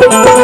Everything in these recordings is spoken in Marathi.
Oh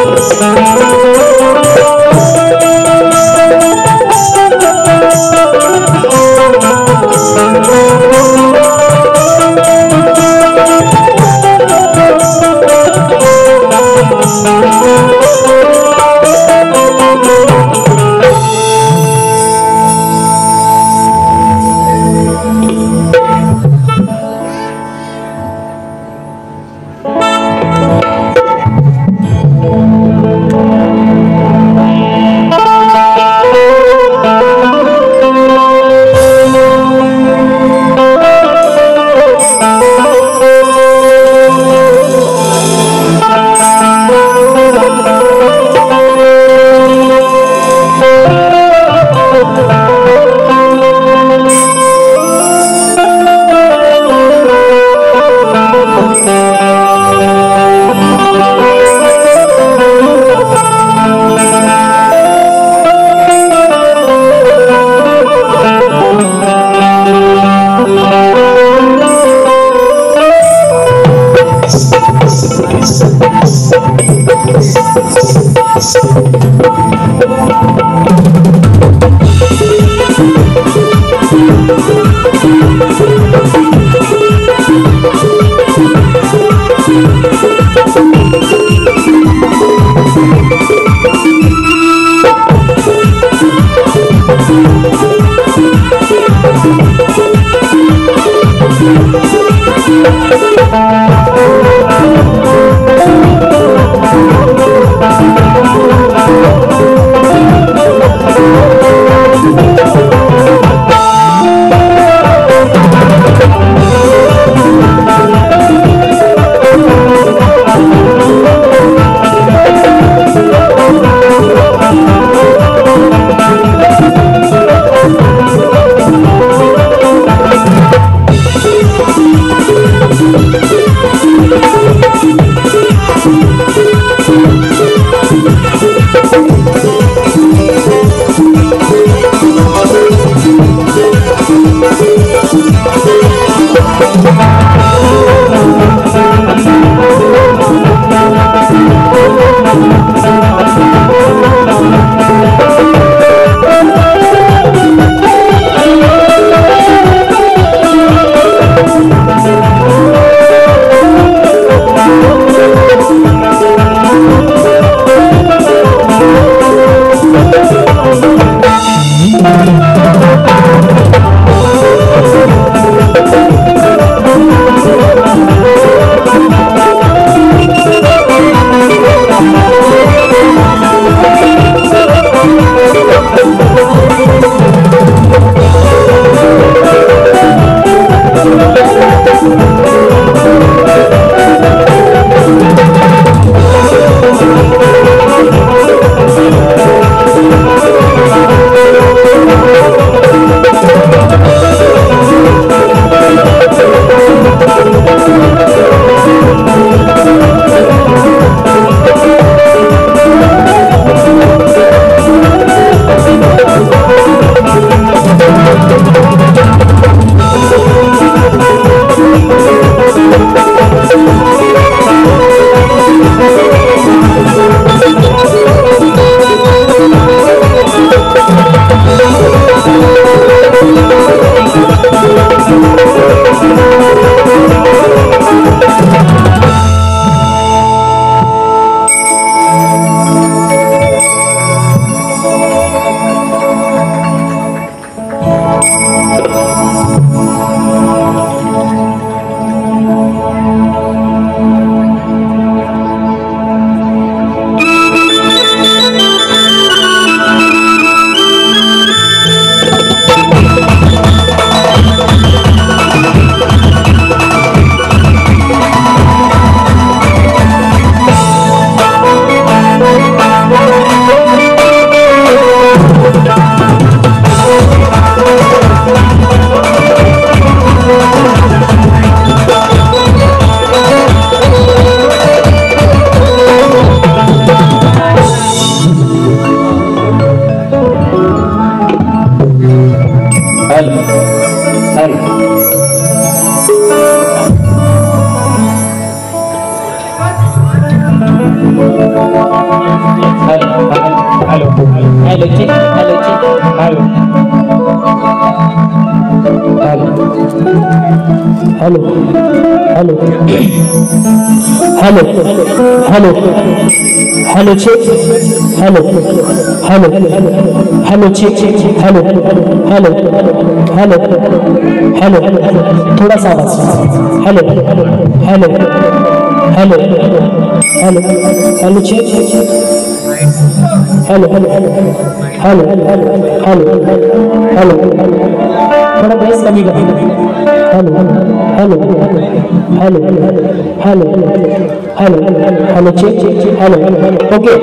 हेलो हेलो जी, हेलो जी, hello hello hello hello hello hello check, hello hello hello check, hello hello hello hello, थोड़ा सा आवाज, hello hello hello hello hello check, hello hello hello hello hello, थोड़ा बेस कमी कर, hello hello hello hello hello hello check, hello okay.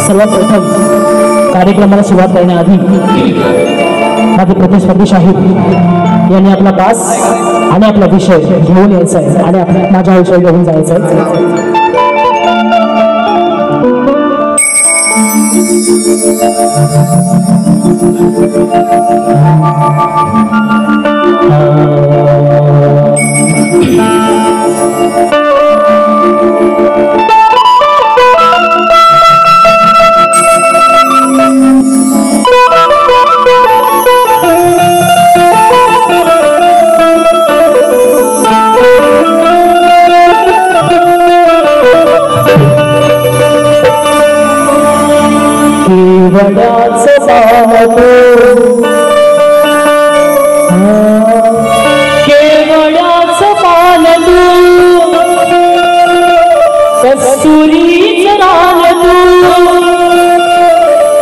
सर्वप्रथम कार्यक्रमाला सुरुवात करण्याआधी माझे प्रतिस्पर्धी शाहीर यांनी आपला पास आणि आपला विषय घेऊन यायचा आहे आणि माझा विषय घेऊन जायचा आहे। केवळाचं पान तू, कस्तुरीचं रान तू,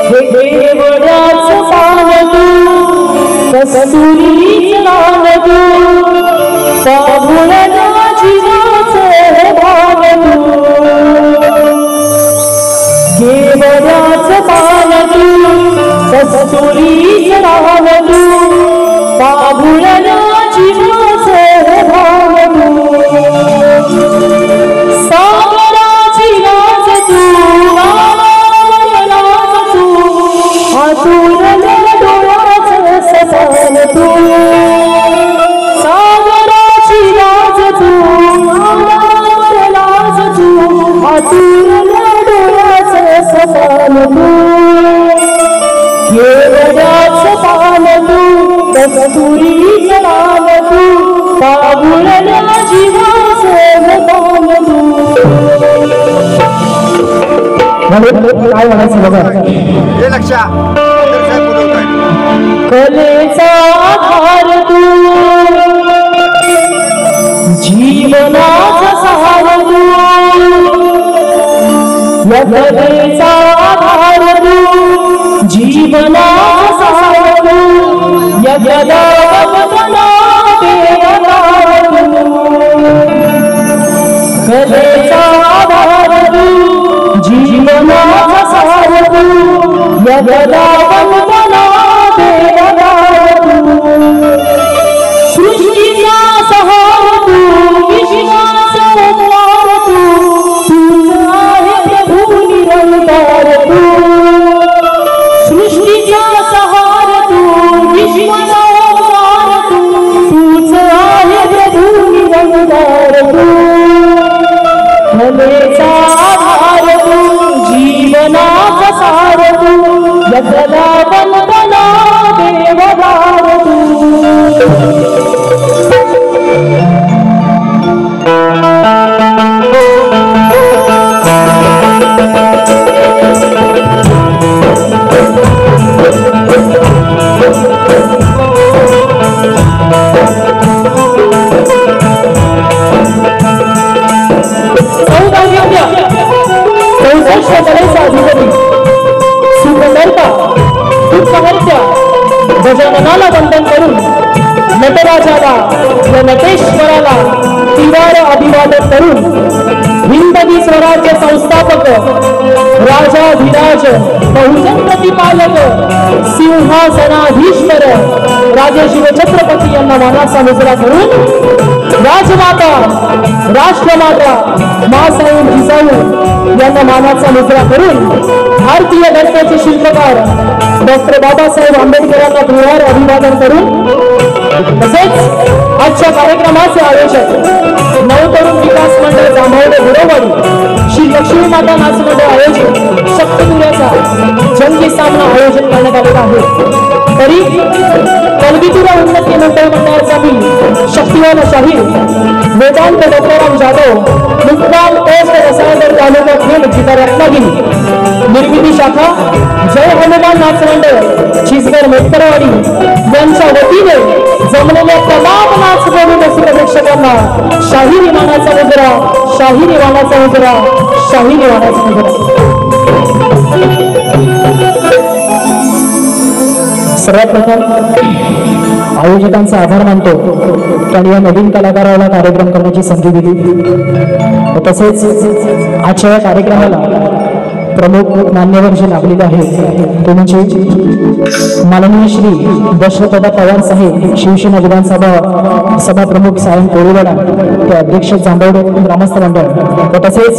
केवळाचं पान तू, कस्तुरीचं रान तू, पाहुणा जीवाचं भाव तू, केवळाचं पान तू, कस्तुरीचं रान तू, पाहुणा जीवाचं भाव तू, सागराची लाज तू, राज तू, आतुरल्या डोळ्याचं सपान तू, सागराची लाज तू, लाज तू, आतुरल्या डोळ्याचं सपान तू, केवळाचं पान तू, कस्तुरीचं रान तू, पाहुणा जीवाचं भाव तू। काय म्हणायचं बघा, हे लक्षात कलेचा आधार तू, जीवनाचा सार तू, या कलेचा आधार तू, जीवनाचा सार तू, या गदावदना देवदार तू, कलेचा आधार तू, जीवनाचा सार तू, या गदावदना देवदार तू, सृष्टीचा सहार तू, विश्वाचा उद्धार तू, तूच आहे प्रभू निरंतर तू, सृष्टीचा सहार तू, विश्वाचा उद्धार तू, तूच आहे प्रभू निरंतर तू, कलेचा आधार तू, जीवनाचा सार तू, या राजाला या नटेश्वराला तिवार अभिवादन करून हिंदवी स्वराज्य संस्थापक राजाधिराज बहुजन प्रतिपालक सिंहासनाधीश्वर राजे शिवछत्रपती यांना मानाचा मुजरा करून राजमाता राष्ट्रमाता मासाहेब जिजाऊ यांना मानाचा मुजरा करून भारतीय घटनेचे शिल्पकार डॉक्टर बाबासाहेब आंबेडकरांना पुनरार अभिवादन करून तसेच आजच्या कार्यक्रमाचे आयोजक नवतरुण विकास मंडळ जांभवडे गुरववाडी श्री लक्ष्मी माता नाच मंडळ आयोजित शक्तिपुराचा जंगी सामना आयोजित करण्यात आलेला आहे। तरी कलगीतुरा उन्नती मंडळाचा मी शक्तिवान शाहीर वेदांत डॉक्टरराम जाधव मुक्काम पोस्ट रसायनगर तालुका खेड जिल्हा रत्नागिरी निर्मिती शाखा जय हनुमान नाच मंडळ चिसगर मेटकरवाडी यांच्या वतीने जमलेल्या तमाम नाचप्रेमी प्रेक्षकांना शाही विमानाचा मुजरा शाही विमानाचा मुजरा शाही विमानाचा मुजरा। सर्वात प्रथम आयोजकांचा आभार मानतो त्यांनी या नवीन कलाकाराला कार्यक्रम करण्याची संधी दिली। तसेच आजच्या या कार्यक्रमाला प्रमुख मान्यवर जे लाभलेले आहेत ते म्हणजे माननीय श्री दशरथदादा पवार साहेब शिवसेना विधानसभा सभा प्रमुख सायं कोळीवाडा ते अध्यक्ष जांभवडे ग्रामस्थ मंडळ व तसेच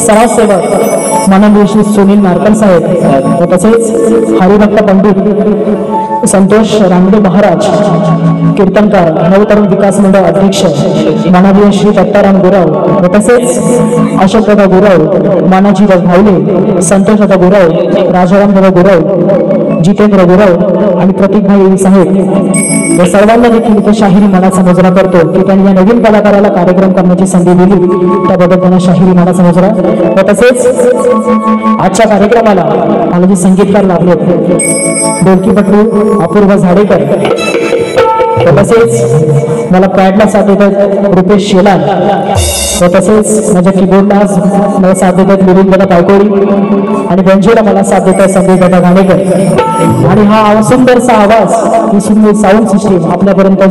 समाजसेवक माननीय श्री सुनील नारकर साहेब व तसेच हरिभक्त पंडित संतोष रामदेव महाराज कीर्तनकार नवतरुण विकास मंडळ अध्यक्ष माननीय श्री दत्ताराम गुराव व तसेच अशोकदादा गुराव मानाजी भावले संतोषदादा गुराव राजारामदादा गुराव जितेंद्र गुराव आणि प्रतीकभाई साहेब या सर्वांना देखील इथे शाहिरी मानाचा मुजरा करतो की त्यांनी या नवीन कलाकाराला कार्यक्रम करण्याची संधी दिली त्याबद्दल त्यांना शाहिरी मानाचा मुजरा व तसेच आजच्या कार्यक्रमाला मला जे संगीतकार लाभले ढोलकीपटू अपूर्व झाडेकर व तसेच मला पॅडला साथ देतात रुपेश शेलार व तसेच माझ्या कीबोर्डला मला साथ देतात मिलिंददादा पायकोळी आणि बेंजोला मला साथ देतात संदीपदादा घाणेकर आणि हा सुंदरसा आवाज ही सुंदर साऊंड सिस्टीम आपल्यापर्यंत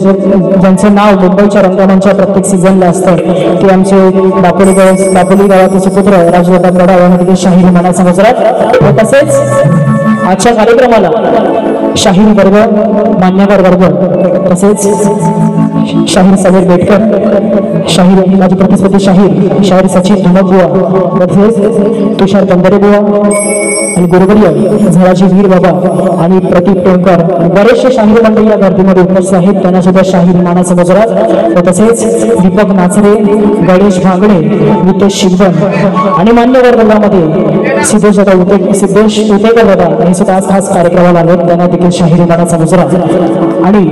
ज्यांचं नाव मुंबईच्या रंगमंच्या प्रत्येक सीझनला असतं ते आमचे दापोली गावाचे सुपुत्र राजदादा गडा यांना देखील शाहिरी मानाचा मुजरा व तसेच आजच्या कार्यक्रमाला शाहीर वर्ग मान्यवर वर्ग तसेच शाहीर समीर बेटकर शाहीर माझे प्रतिस्पर्धी शाहीर सचिन धुमकबुवा तसेच तुषार तंबरे बुवा आणि गुरुवर्य झळाजी वीर बाबा आणि प्रतीक टोंकर बरेचसे शाहीर मंडळी या गर्दीमध्ये उपस्थित आहेत त्यांना सुद्धा शाहीर मानाचा मुजरा व तसेच दीपक नाचरे गणेश भांगडे नितेश शिवबन आणि मान्यवर वर्गामध्ये सिद्धेश उतेकर दादा हे सुद्धा आज खास कार्यक्रमाला आले त्यांना देखील शाहिरी मानाचा मुजरा आणि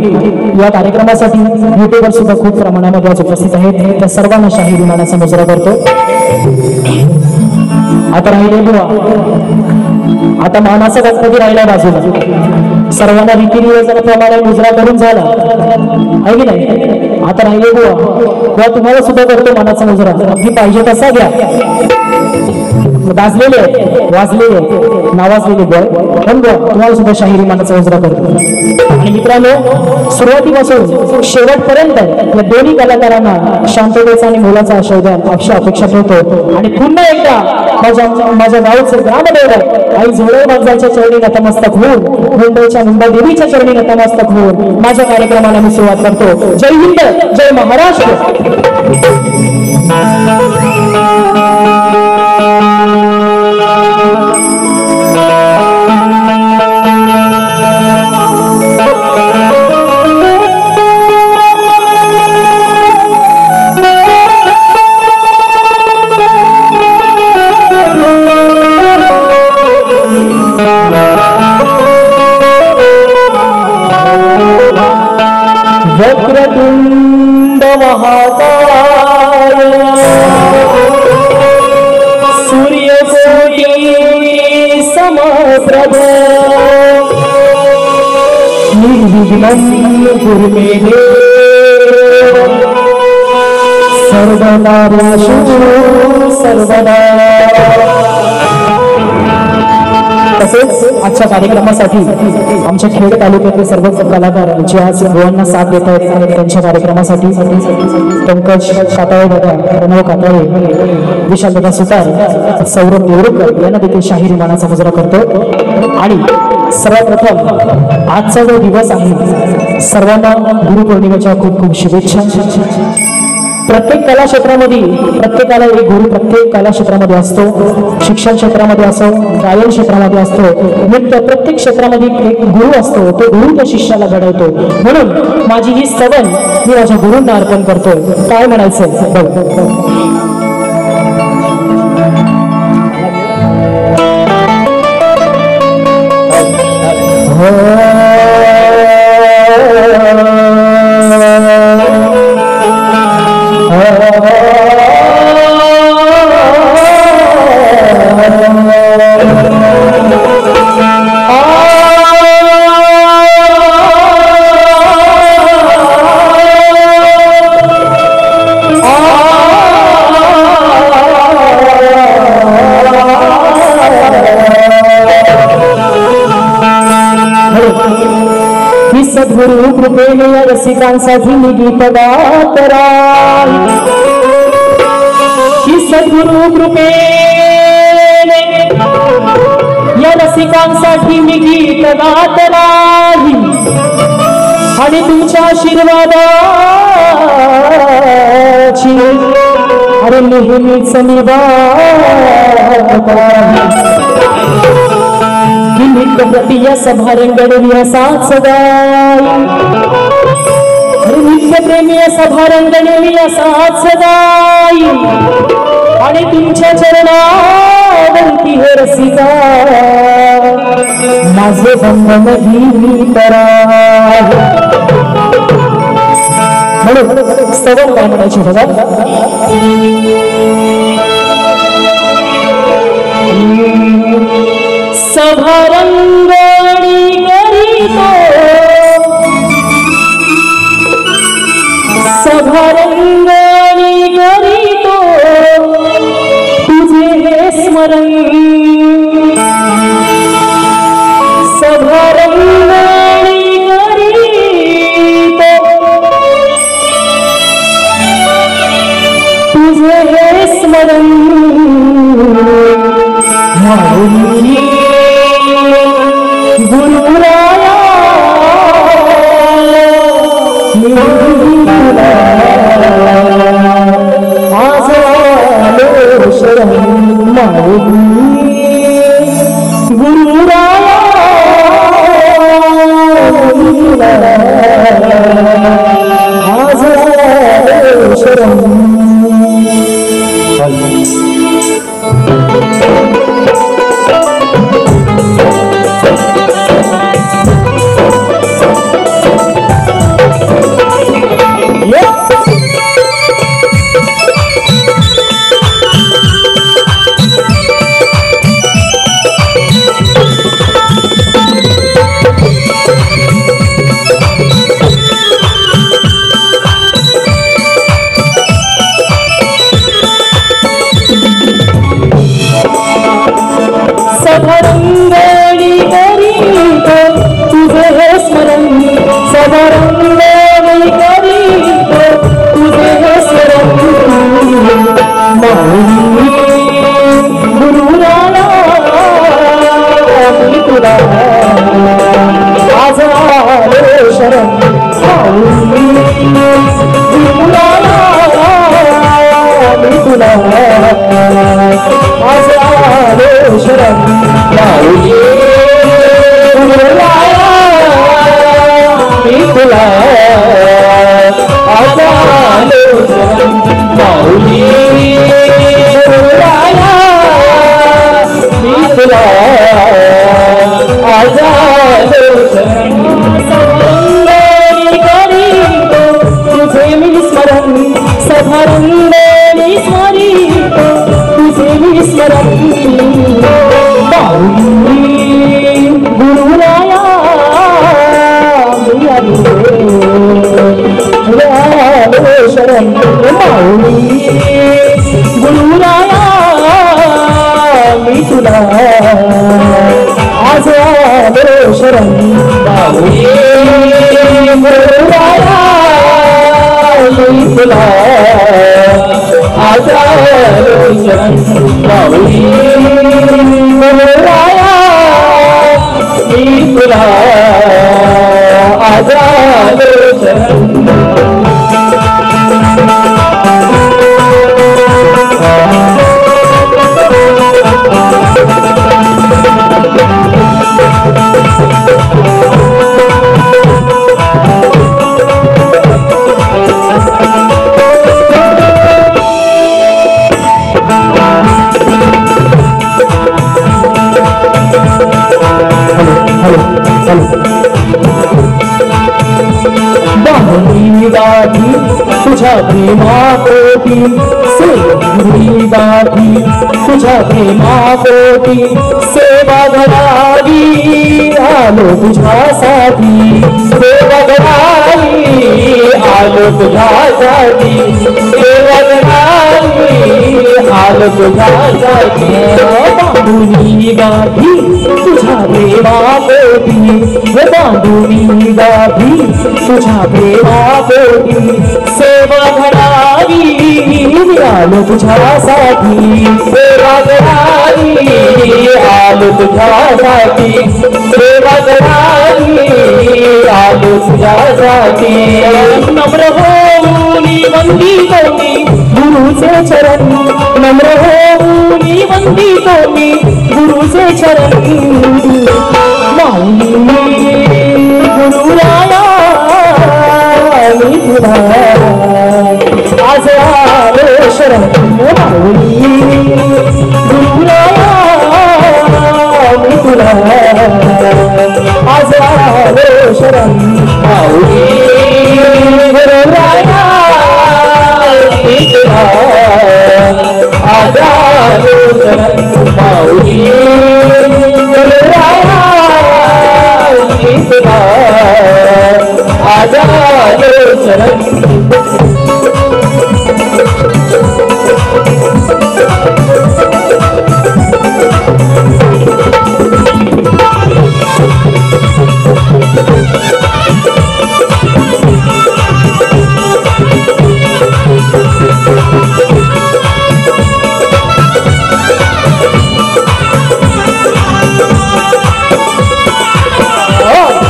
या कार्यक्रमासाठी युट्यूबर सुद्धा खूप प्रमाणामध्ये आज उपस्थित आहेत त्या सर्वांना शाहिरी मानाचा मुजरा करतो। आता राहिले बुवा आता मानाचा गणपती राहिला बाजूला सर्वांना रीतिरिवाजाप्रमाणे मुजरा करून झाला आहे की नाही। आता राहिले बुवा तुम्हाला सुद्धा करतो मानाचा मुजरा अगदी पाहिजे तसा घ्या वाजलेले नावाजलेले बॉय पण तुम्हाला सुद्धा शाहिरी मानाचा मुजरा करतो। आणि मित्रांनो सुरुवातीपासून शेवटपर्यंत या दोन्ही कलाकारांना शांततेचा आणि मुलाचा आशय द्या अशा अपेक्षा ठेवतो आणि पुन्हा एकदा माझ्या गावचे ग्रामदैवत आई झोळे बाजाच्या चरणी नतमस्तक होऊन मुंबईच्या मुंबई देवीच्या चरणी नतमस्तक होऊन माझ्या कार्यक्रमाला मी सुरुवात करतो। जय हिंद जय महाराष्ट्र। वक्रतुंड महाकाय सूर्यकोटि समप्रभ निर्विघ्नं कुरु मे देव सर्वकार्येषु सर्वदा। तसेच आजच्या कार्यक्रमासाठी आमच्या खेड तालुक्यातले सर्व कलाकार जे आज गोवांना साथ देत आहेत त्यांच्या कार्यक्रमासाठी पंकज काताळे दादा, प्रणव काताळे, विशाल दादा सुतार, सौरभ देवरुखकर यांना देखील शाहिरी मानाचा मुजरा करतो। आणि सर्वप्रथम आजचा जो दिवस आहे सर्वांना गुरुपौर्णिमेच्या खूप खूप शुभेच्छा। प्रत्येक कला क्षेत्रामध्ये प्रत्येकाला एक गुरु प्रत्येक कला क्षेत्रामध्ये असतो, शिक्षण क्षेत्रामध्ये असो, गायन क्षेत्रामध्ये असतो, नृत्य प्रत्येक क्षेत्रामध्ये एक गुरु असतो, तो गुरु त्या शिष्याला घडवतो। म्हणून माझी ही सवय मी माझ्या गुरूंना अर्पण करतोय। काय म्हणायचं बघ सद्गुरु कृपेने या रसिकांसाठी मी गीत गात राहील। ही सद्गुरु कृपेने या रसिकांसाठी मी गीत गात राहील आणि तुमच्या आशीर्वादाची अरे नेहमीच मी वाट पाहील। नित्य प्रतिया सभारंगणी असाच गाई, नित्य प्रेमी सभारंगणी असाच गाई आणि तुमच्या चरणावरती हे रसिका माझे बंधन मी करा। म्हणून स्तवन काय म्हणायचे बघा, सभारंगणी करीतो, सभारंगणी करीतो तुझे हे स्मरण, सभारंगणी करीतो तुझे हे स्मरण। गुरुराया आज आलो शरण माऊली, गुरुराया आज आलो शरण। सभारंगणी करीतो तुझे हे स्मरण, सभारंगणी करीतो तुझे हे स्मरण। माऊली गुरुराया मी तुला आज आलो शरण, माऊली गुरुराया मी तुला आज आलो शरण। माऊली गुरुराया मी तुला आज आलो शरण, माऊली गुरुराया मी तुला आज आलो शरण। सभारंगणी करीतो तुझे मी स्मरण, सभारंगणी स्मरितो तुझे मी स्मरण। माऊली गुरुराया मी आलो शरण, माऊली गुरुराया मी तुला आज आलो शरण माऊली गुरुराया मी तुला आज आलो शरण माऊली गुरुराया मी तुला आज आलो शरण गाठी तुझ्या प्रेमापोटी सेवा गाठी तुझ्या प्रेमापोटी सेवा घडावी आलो तुझ्यासाठी सेवा घडावी आलो तुझ्यासाठी सेवा घडावी आलो तुझ्यासाठी बांधुनी गाठी तुझ्या प्रेमापोटी बांधुनी गाठी तुझ्या प्रेमापोटी सेवा घडावी आलो तुझ्यासाठी सेवा घडावी आलो तुझ्यासाठी सेवा घडावी आलो तुझ्यासाठी नम्र होऊन वंदितो मी गुरुचे चरण नम्र होऊन वंदितो मी गुरुचे चरण माऊली गुरुराया मी तुला आज आलो शरण माऊली गुरुराया मी तुला आज आलो शरण माऊली गुरुराया मी तुला आज आलो शरण माऊली गुरुराया मी तुला आज आलो शरण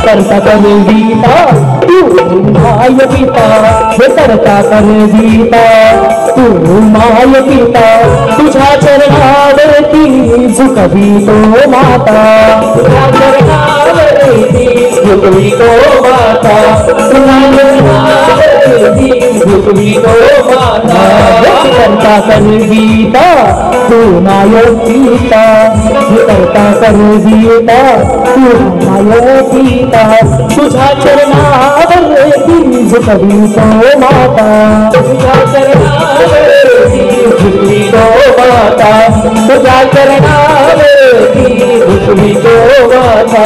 करता कर गीता तू माय पिता हे करता कर गीता तू माय पिता तुझ्या चरणावरती झुकवी तो माता तुझ्या चरणावरती झुकवी तो माता तुझ्या चरणावरती झुकवी तो माता करता कर गीता तू माय पिता हे करता कर गीता तू माय पिता तुझ्या चरणावरती झुकवी तो माता तुझ्या चरणावरती झुकवी तो माता तुझ्या चरणावरती झुकवी तो माता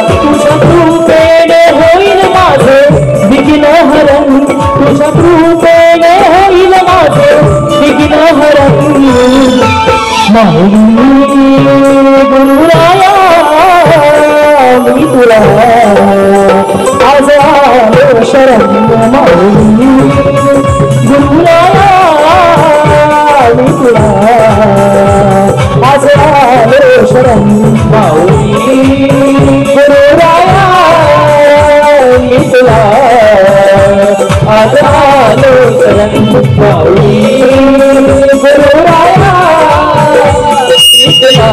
तुझ्या कृपेने होईल माझे विघ्न हरण तुझ्या कृपेने होईल माझे विघ्न हरण माऊली गुरुराया मी तुला आज आलो शरण माऊली गुरुराया मी तुला आज आलो शरण माऊली गुरुराया मी तुला आज आलो शरण माऊली गुरुराया मी तुला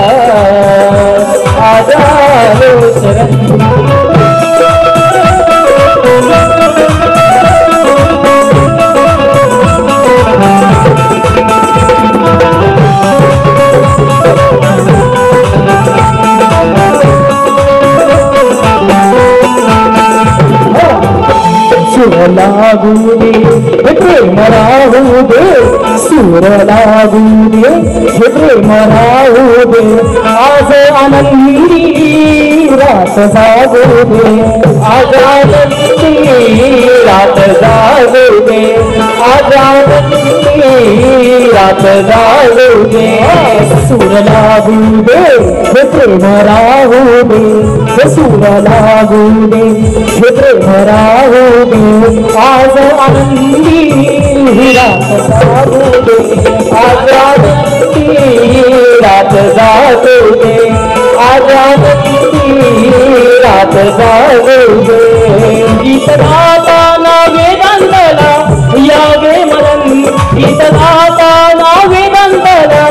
आज आलो शरण सूर लागू दे हे प्रेम राहू दे सूर लागू दे हे प्रेम राहू दे आज आनंदी रात जागू दे आज आनंदी रात जागू दे आज आनंदी रात जागू दे सूर लागू दे हे प्रेम राहू दे हे सूर लागू दे हे प्रेम राहू दे आज आनंदी ही रात जागू दे आज आनंदी रात जागू दे आज आनंदी रात जागू दे गीत गाताना वेदांतला यावे मरण गीत गाताना वेदांतला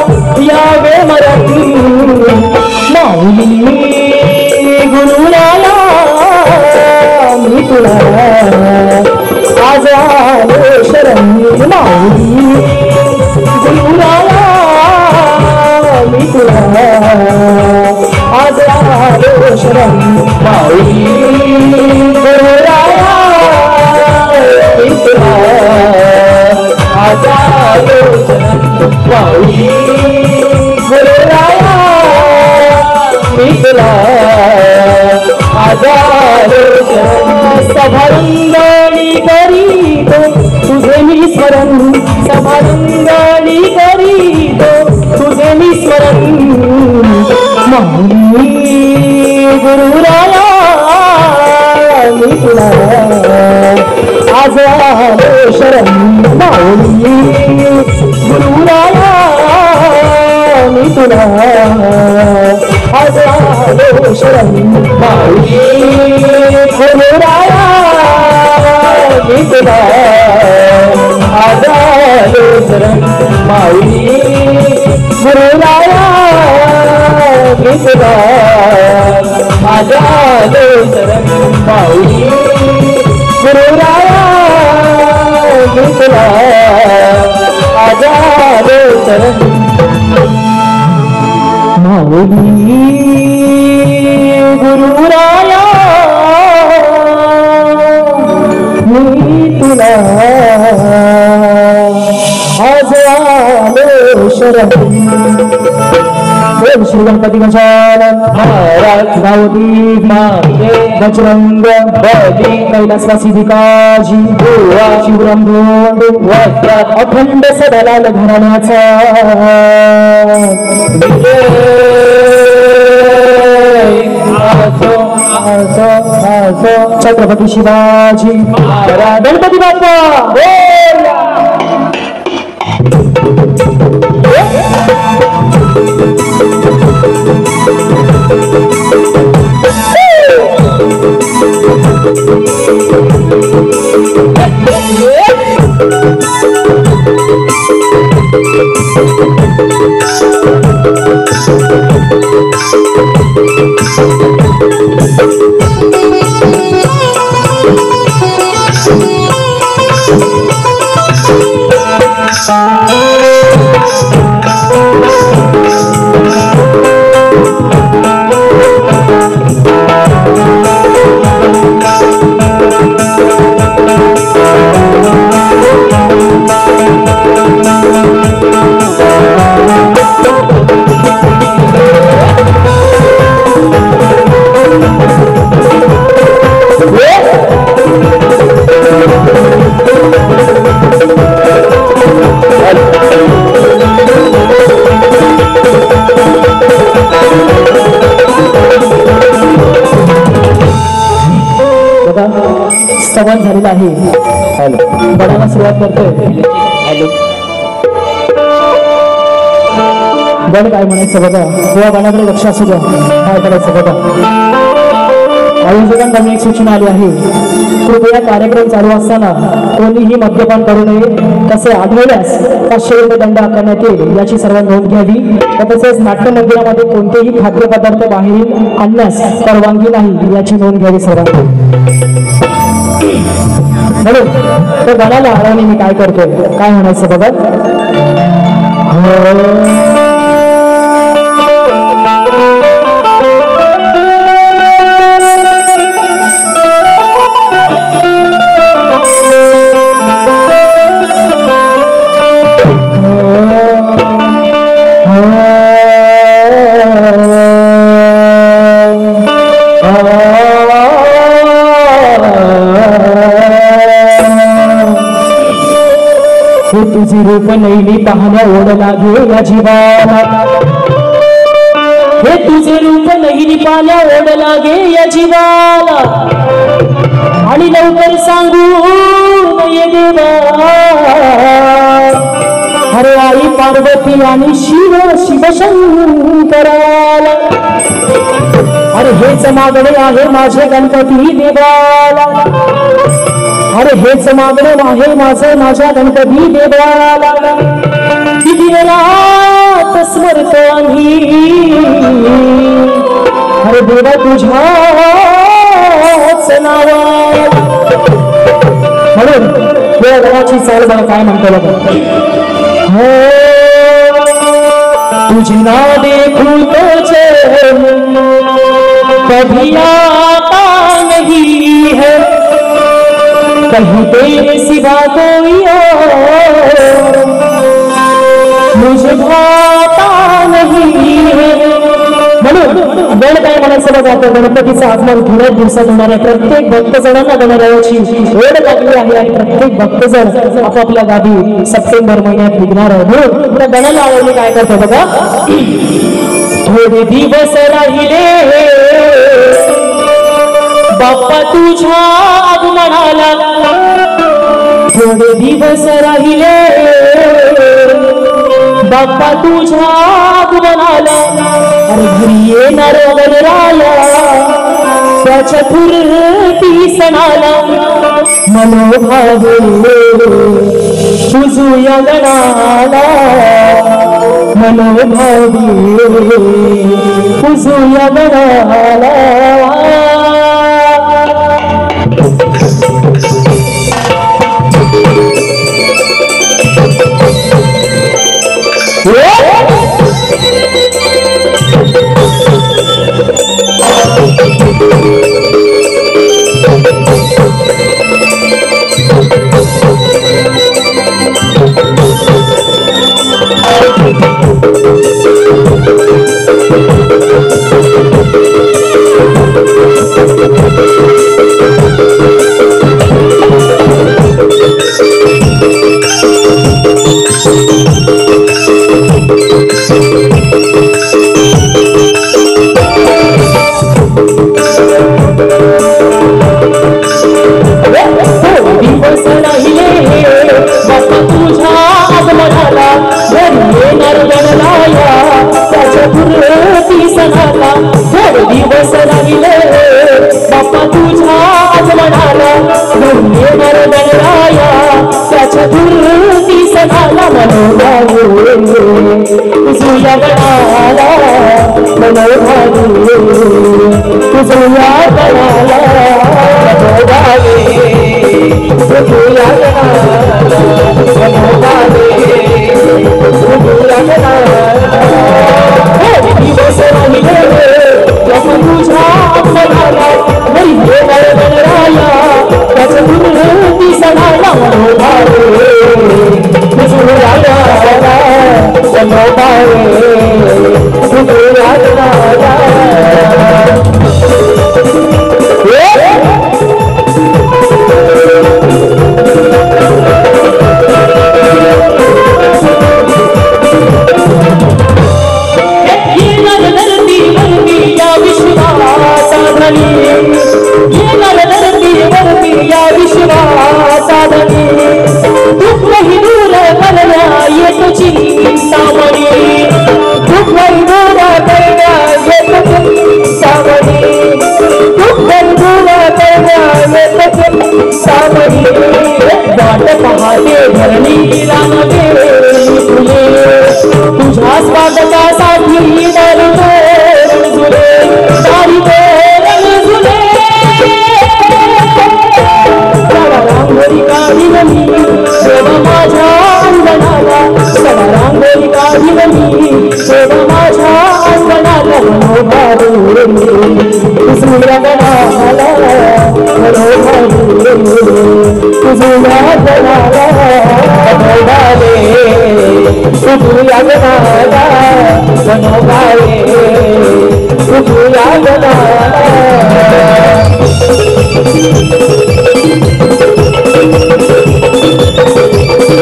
यावे मरण माऊली गुरुराया मी तुला आज आलो शरण माऊली गुरुराया मी तुला आज आलो शरण माऊली गुरुराया मी तुला आज आलो शरण माऊली गुरुराया मी तुला आज आलो शरण सभारंगाणी करीतो तुझे मी स्मरण सभारंगाणी करीतो तुझे मी स्मरण माऊली गुरुराया मी तुला आज आलो शरण माऊली गुरुराया मी तुला आज आलो शरण माऊली गुरुराया मी तुला आज आलो शरण माऊली गुरुराया मी तुला आज आलो शरण माऊली गुरुराया मी तुला आज आलो शरण माऊली गुरुराया मी तुला आज आलो शरण ओम श्री गणपती गजानन महाराज गावती मागे बजरंग बली कैलासवासी भिकाजी गोवा शिवराम धोंडू वस्त्रात अखंड सदालाल घराण्याचा छत्रपती शिवाजी महाराज गणपती बाप्पा संवाद झालेला आहे. बघायला सुरुवात करतोय. बघ काय म्हणायचं बघा, गोवा बाणाकडे लक्ष असू द्या, काय करायचं बघा. आयोजकांकडून एक सूचना आली आहे, कृपया कार्यक्रम चालू असताना कोणीही मद्यपान करू नये. तसे आढळल्यास 500 रुपये दंड आकारण्यात येईल, याची सर्वांनी नोंद घ्यावी. तसेच नाट्य मंदिरामध्ये कोणतेही खाद्यपदार्थ बाहेर आणण्यास परवानगी नाही, याची नोंद घ्यावी सर्वांनी. म्हणून तो गाण्याला आळवणी मी काय करतोय, काय म्हणायचं बघा. हे तुझे रूप नैली पाहण्या ओढ लागे या जीवाला, हे तुझे रूप नैली पाहण्या ओढ लागे या जीवाला, आणि लवकर सांगू नये देवा अरे आई पार्वती आणि शिव शिवशंकराला, अरे हेच मागणे आहे माझे गणपती देवाला, अरे हेच मागणे आहे माझे माझ्या गणपती देवाला, किती रात स्मरतो आम्ही अरे देवा तुझ्याच नावाला. म्हणून या गावाची चाल बघा काय म्हणतो बघा, हो तुझी ना देखूं तो चैन कभी आता नहीं है, कहीं तेरे सिवा कोई और मुझे भाता नहीं है. म्हणून गण काय म्हणायचं बघा, गणपतीचं आगमन थोड्या दिवसात होणार आहे. प्रत्येक भक्तजनांना गणरायाची ओढ लागली आहे आणि प्रत्येक भक्तजन आपापल्या गावी सप्टेंबर महिन्यात निघणार आहे. म्हणून त्या गणाला आवडले काय करतो बघा, थोडे दिवस राहिले बाप्पा तुझ्या आगमनाला, थोडे दिवस राहिले बाप्पा तुझ्या आगमनाला, अरे घरी येणार गणराया त्याच्या पूर्ती सणाला, मनोभावे तुझ्या गणाला, मनोभावे तुझ्या गणाला.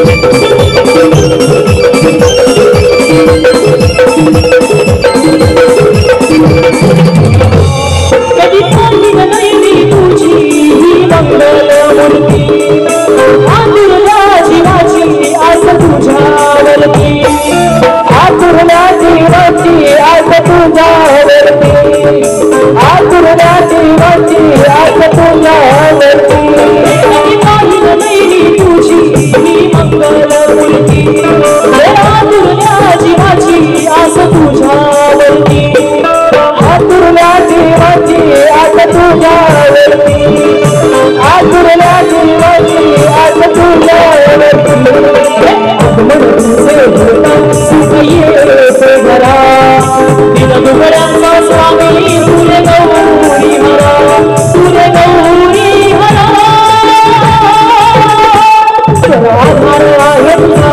Thank you. आतुरल्या जीवाची आस तुझ्यावरती, आतुरल्या जीवाची आस तुझ्यावरती, आतुरल्या जीवाची आस तुझ्यावरती, आगमन तुझे होता सुख येते घरा, दिनदुबळ्यांचा स्वामी तुझे गौरी हरा, तुझे गौरी हरा, आधार आहे तुझा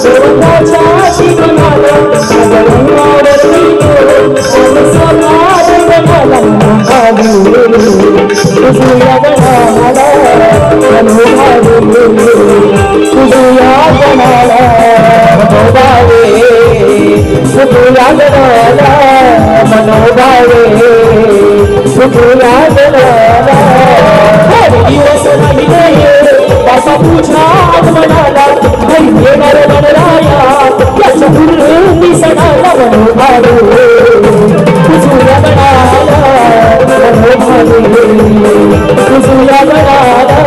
देवताच्या जीवनाला, जगण्यावरती स्वभाव गणाला तुझ्या गणाला मनोभावे, तुझ्या गणाला मनोभावे, तुझ्या गणाला मनोभावे, तुझ्या गणाला दिवस राहिले बाबा तुझ्या आगमनाला, घरी येणार गणराया याच्या पूर्वी सणाला मनोभावे, तुझ्या गणाला मनोभावे, तुझ्या गणाला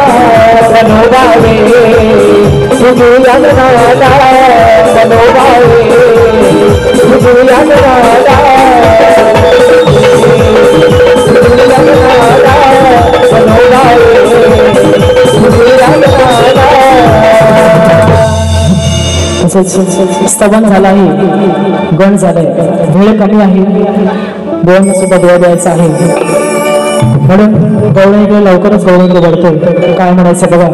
मनोभावे, तुझ्या गणाला मनोभावे, तुझ्या गणाला स्तवन झाला आहे, गण झालाय, वेळ कमी आहे, दोन सुद्धा देवा द्यायचा आहे, म्हणून गवळणीकडे लवकरच गवळणीकडे बढतोय. काय म्हणायचं बघा.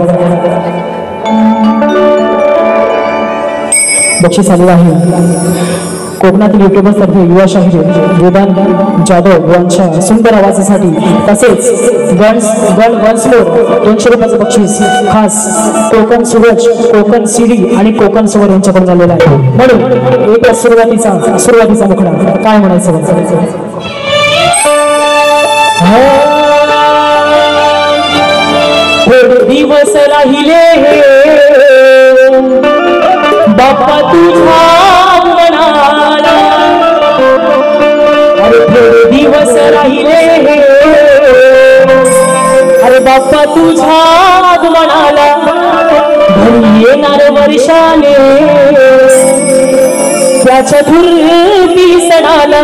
बक्षीस आलेलं आहे कोकणातील युट्यूबर्सतर्फे युवा शाहीर वेदांत जाधव यांच्या सुंदर आवाजासाठी, तसेच गण वन्समोर 200 रुपयाचं बक्षीस खास कोकण सूरज, कोकण सिडी आणि कोकण सुवर यांच्याकडून झालेला आहे. म्हणून एक सुरुवातीचा मुखडा काय म्हणायचं. थोडे दिवस राहिले बाप्पा तुझ्या आगमनाला, अरे थोडे दिवस राहिले अरे बाप्पा तुझ्या आगमनाला, घरी येणार वर्षाने त्याच्या धुरती सणाला,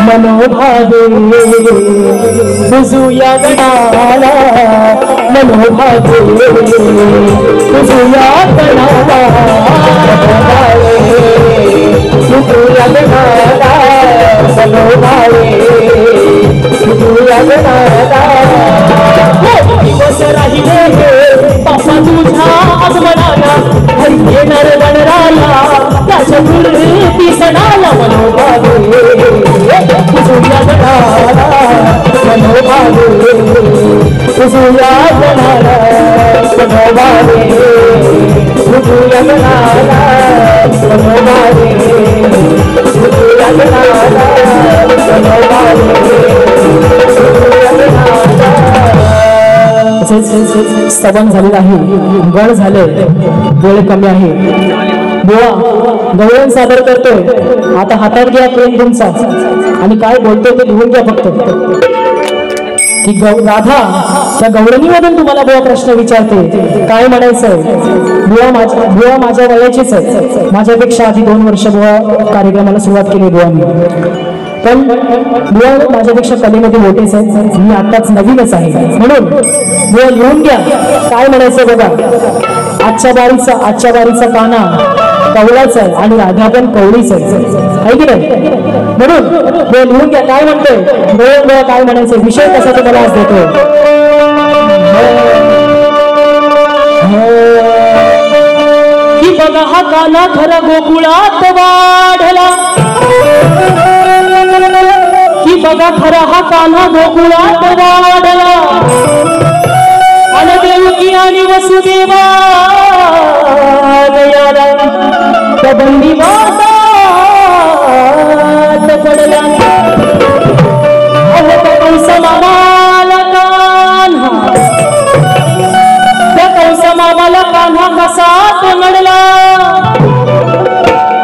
मनोभावे बुजूया गणाला, मनोभावे बुजूया गणाला, बुजूया गणाला, मनोभावे बुजूया गणाला. दिवस राहिले बाप्पा तुझ्या आगमनाला, घरी येणार गणराया त्याच्या पूर्वी सणाला, मनोभावे तुझ्या गणाला, मनोभावे तुझ्या गणाला, मनोभावे तुझ्या गणाला, मनोभावे तुझ्या गणाला, मनोभावे तुझ्या गणाला. स्तवन झालेलं आहे, गण झाले, वेळ कमी आहे. बुवा गवळण सादर करतोय, आता हातात घ्या प्रेम तुमचा आणि काय बोलतोय ते लिहून घ्या फक्त. की राधा त्या गवळणीमधून तुम्हाला बुवा प्रश्न विचारते, काय म्हणायचंय. बुवा माझ्या वयाचीच आहे, माझ्यापेक्षा आधी 2 वर्ष बुवा कार्यक्रमाला सुरुवात केली बुवांनी, पण बुवा माझ्यापेक्षा कलेमध्ये मोठेच आहेत, मी आताच नवीनच आहे. म्हणून बुवा लिहून घ्या काय म्हणायचं बघा. आजच्या बारीचा काना कवळाच आहे आणि राधा पण कवळीच आहे की नाही. म्हणून बुवा लिहून घ्या काय म्हणतोय, बुवा काय म्हणायचं, विषय कसा तुम्हाला आज देतोय. की बघा हा काना खरा गोकुळात वाढला, की बघा खरा हा कान्हा गोकुळात वाढला, आणि देवकी आणि वसुदेवा दयाला त्या बंदीवासात पडला. अहो त्या कंस मामाला कान्हा, त्या कंस मामाला कान्हा कसा तो नडला,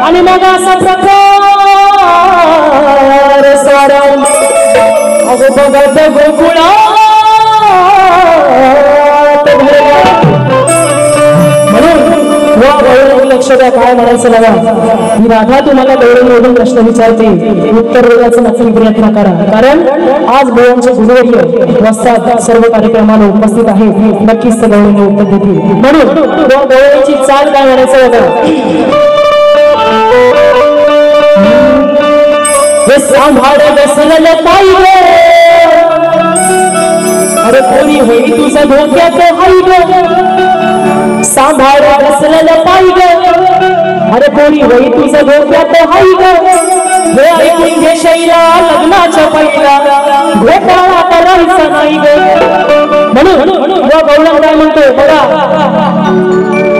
आणि मग असा प्रकार सारा अगो बघत गोकुळात भरला. म्हणून लक्ष द्या, काय म्हणायचं बघा. ही राधा तुम्हाला गौरवून प्रश्न विचारते, उत्तर देण्याचा नक्की प्रयत्न करा. कारण आज भगवानचे गुरुवर्य वस्तात सर्व कार्यक्रमाला उपस्थित आहेत, नक्कीच ते गौरवून उत्तर देतील. म्हणून गौरवाची चाल काय म्हणायचं बघा. सांभाळ बसलेलं पाहिजे, अरे पोरी होई तुझं धोक्यात हाय ग. सांभाळ बसलेलं पाहिजे, अरे पोरी होई तुझं धोक्यात हाय ग. हे ऐकून घे शैला लग्नाच्या पहिला घोटाळा करायचा नाही ग. म्हणून गौरव काय म्हणतोय बघा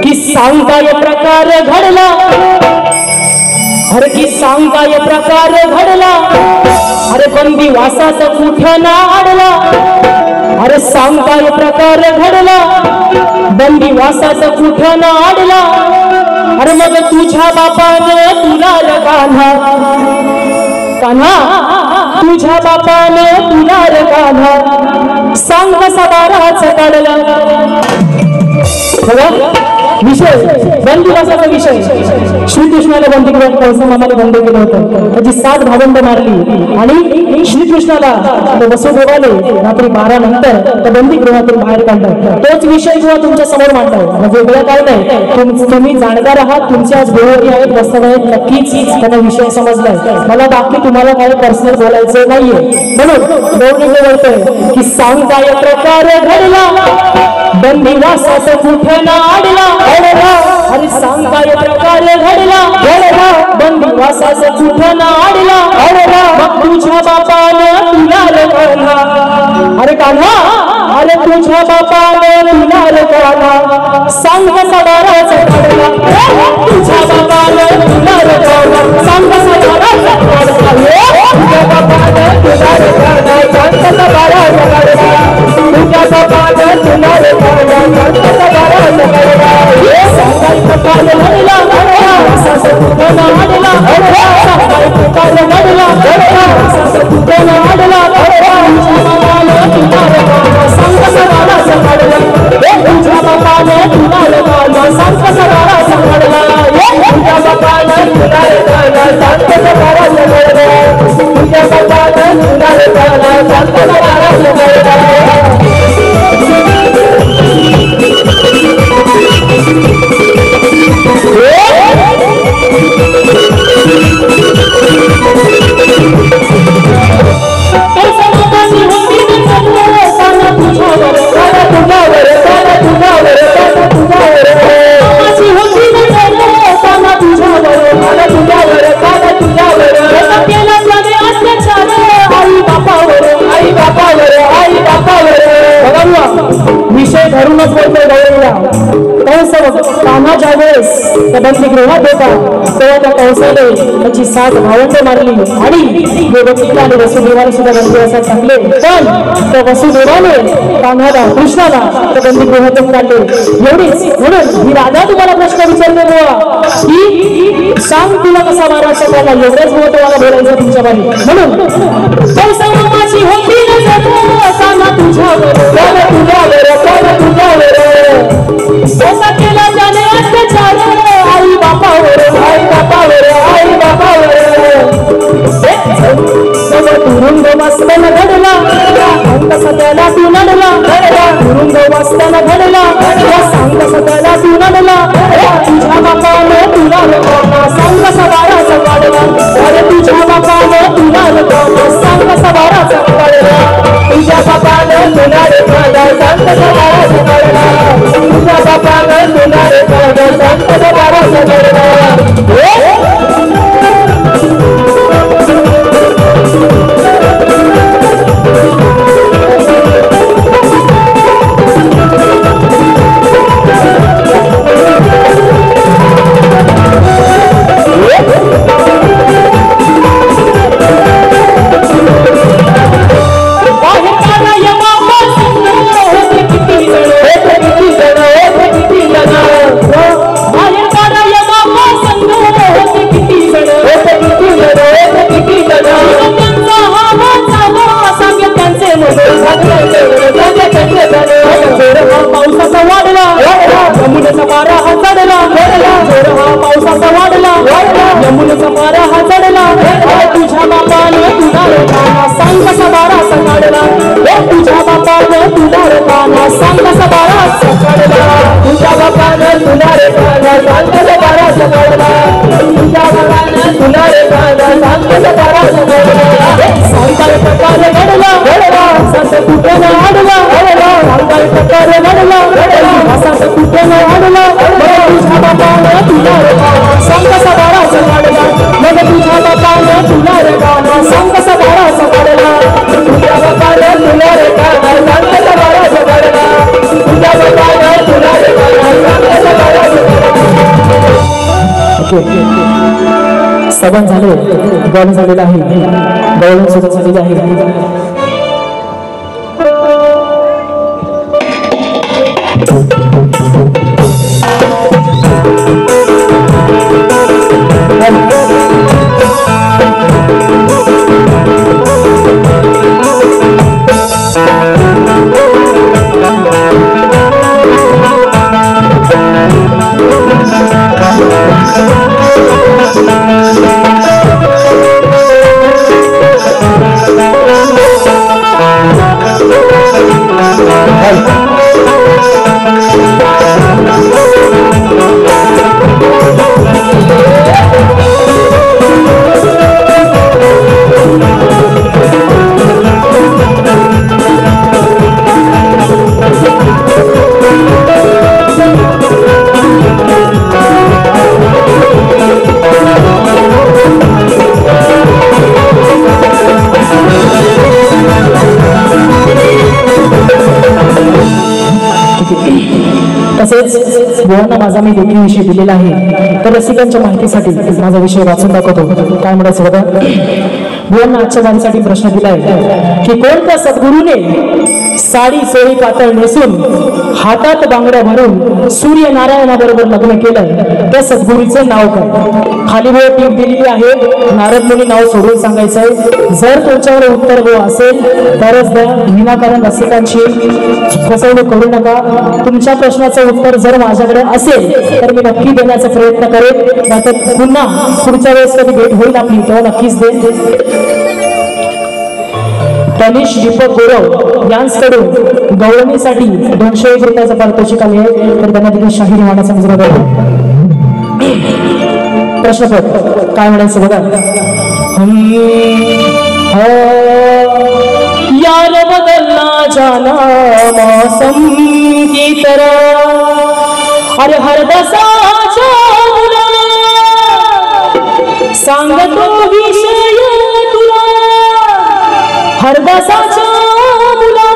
की सांग काय प्रकार घडला, अरे की सांग काय प्रकार घडला, अरे बंदी वासात कुठं ना अडला. अरे सांग काय प्रकार घडला, बंदी वासात कुठं ना अडला. अरे मग तुझ्या बापानं तुला कान्हा कान्हा, तुझ्या बापानं तुला कान्हा, सांग कसा बाराच काढला. विषय बंदीवासाचा विषय. श्रीकृष्णाला बंदीगृहात कंसमामाने बंद केलं होतं, त्याची 7 भावंड मारली आणि श्रीकृष्णाला वसुदेवाने रात्री 12 नंतर त्या बंदीगृहातून बाहेर काढलं. तोच विषय किंवा तुमच्या समोर मांडलाय, म्हणजे वेगळं काय नाही. तुम्ही जाणकार आहात, तुमचे आज गुरुवर्य आहेत, वास्तव आहेत, नक्कीच त्यांना विषय समजलाय. मला बाकी तुम्हाला काही पर्सनल बोलायचं नाहीये. म्हणून गौरव बोलतोय की सांग काय प्रकार घडला, बंदीवासात कुठं ना अडला. अरे सांग काय प्रकार घडला, बंदीवासात कुठं ना अडला. मग तुझ्या बापानं तुला कान्हा, अरे कान्हा, अरे तुझ्या बापानं तुला कान्हा, सांग कसा बाराचा काढला. तुझ्या बापानं तुला कान्हा, सांग कसा बाराचा काढला. तुझ्या बापानं तुला कान्हा, सांग कसा बाराचा काढला. तुझ्या बापानं तुला कान्हा, सांग कसा बाराचा काढला. सांगाय प्रकार घडला, वासात कुठं ना अडला. सांगाय प्रकार घडला, वासात कुठं ना अडला. तुझ्या बापानं तुला कान्हा, सांग कसा बाराचा काढला. तुझ्या बापानं तुला कान्हा, सांग कसा बाराचा काढला. तुझ्या बापानं तुला कान्हा, सांग कसा बाराचा काढला. तुझ्या बापानं तुला कान्हा, सांग कसा बाराचा काढला. विषय धरूनच बोलतोय गौरवला. कंस कान्हा ज्यावेळेस त्या बंदीगृहात होता तेव्हा त्या कंसाने त्याची 7 भावंड मारली आणि देवकीला आणि वसुदेवाने सुद्धा बंदीवासात टाकले. पण त्या वसुदेवाने कान्हाला कृष्णाला त्या बंदीगृहातून काढले. एवढीच. म्हणून ही राधा तुम्हाला प्रश्न विचारले बुवा की सांग तुला कसा मारायचा त्याला, एवढंच बुवा तुम्हाला बोलायचं तुमच्या बाई. म्हणून कंसाची होती कान्हा तुझ्यावर, कसा केला त्याने अत्याचार, आई बापावर, आई बापावर, आई बापावर. तुरुंग वाचताना घडला, सांग कसा त्याला तू नडला. तुरुंग वाचताना घडला, सांग कसा त्याला तू नडला. तुझ्या बापानं तुला कान्हा, सांग कसा बाराचा काढला. अरे तुझ्या बापानं तुला कान्हा, सांग कसा बाराचा काढला. तुझ्या बापानं तुला कान्हा, सांग कसा बाराचा काढला. तुझ्या बापानं तुला कान्हा, सांग कसा बाराचा काढला. घडला जोर हा पावसाचा वाढला यमुनेचा मारा हा चढला तुझ्या बापाने तुला रे काना सांग कसा बाराचा काढला तुझ्या बापाने तुला रे काना सांग कसा बाराचा काढला तुझ्या बापाने तुला रे काना सांग कसा बाराचा काढला तुझ्या बापाने तुला रे काना सांग कसा बाराचा काढला सांगाय प्रकारे घडला संत कुठे न आडला सांगाय प्रकारे घडला संत कुठे न आडला तुझ्या बापाने तुला रे काना सांग कसा बाराचा काढला मग तुझ्या बापाने तुला रे काना सांग कसा बाराचा काढला तुझ्या बापाने तुला रे काना सांग कसा बाराचा काढला तुझ्या बापाने तुला रे काना सांग कसा बाराचा काढला सवन झाले गौण झालेलं आहे गौण सुद्धा झालेलं आहे तसेच बुवांना माझा मी देखील विषय दिलेला आहे तर रसिकांच्या माहितीसाठी माझा विषय वाचून दाखवतो काय म्हणायचं बघा बुवांना आजच्या वारीसाठी प्रश्न दिलाय की कोणत्या सद्गुरूने साडी सोळी पातळ नेसून हातात बांगड्या भरून सूर्यनारायणाबरोबर लग्न केलं त्या सद्गुरूचं नाव काय खाली वेळ टीप दिलेली आहे नारद मुनी नाव सोडून सांगायचंय जर तुमच्यावर उत्तर हो असेल तरच द्या विनाकारण रसिकांची फसवणूक करू नका तुमच्या प्रश्नाचं उत्तर जर माझ्याकडे असेल तर मी नक्की देण्याचा प्रयत्न करेन नाहीतर पुन्हा पुढच्या वेळेस कधी भेट होईल आपली तेव्हा नक्कीच देईन तनिष दीपक गौरव यांच्याकडून गौरवणीसाठी 201 रुपयाचा पारितोषिक आले तर त्यांना देखील शाही निवाडाचा मुजरा द्यावा प्रश्नपत्र काय म्हणायचं बघा यार बदलना जाना मौसम की तरह अरे हरदसाच्या मुला सांगतो विषय तुला हरदसाच्या मुला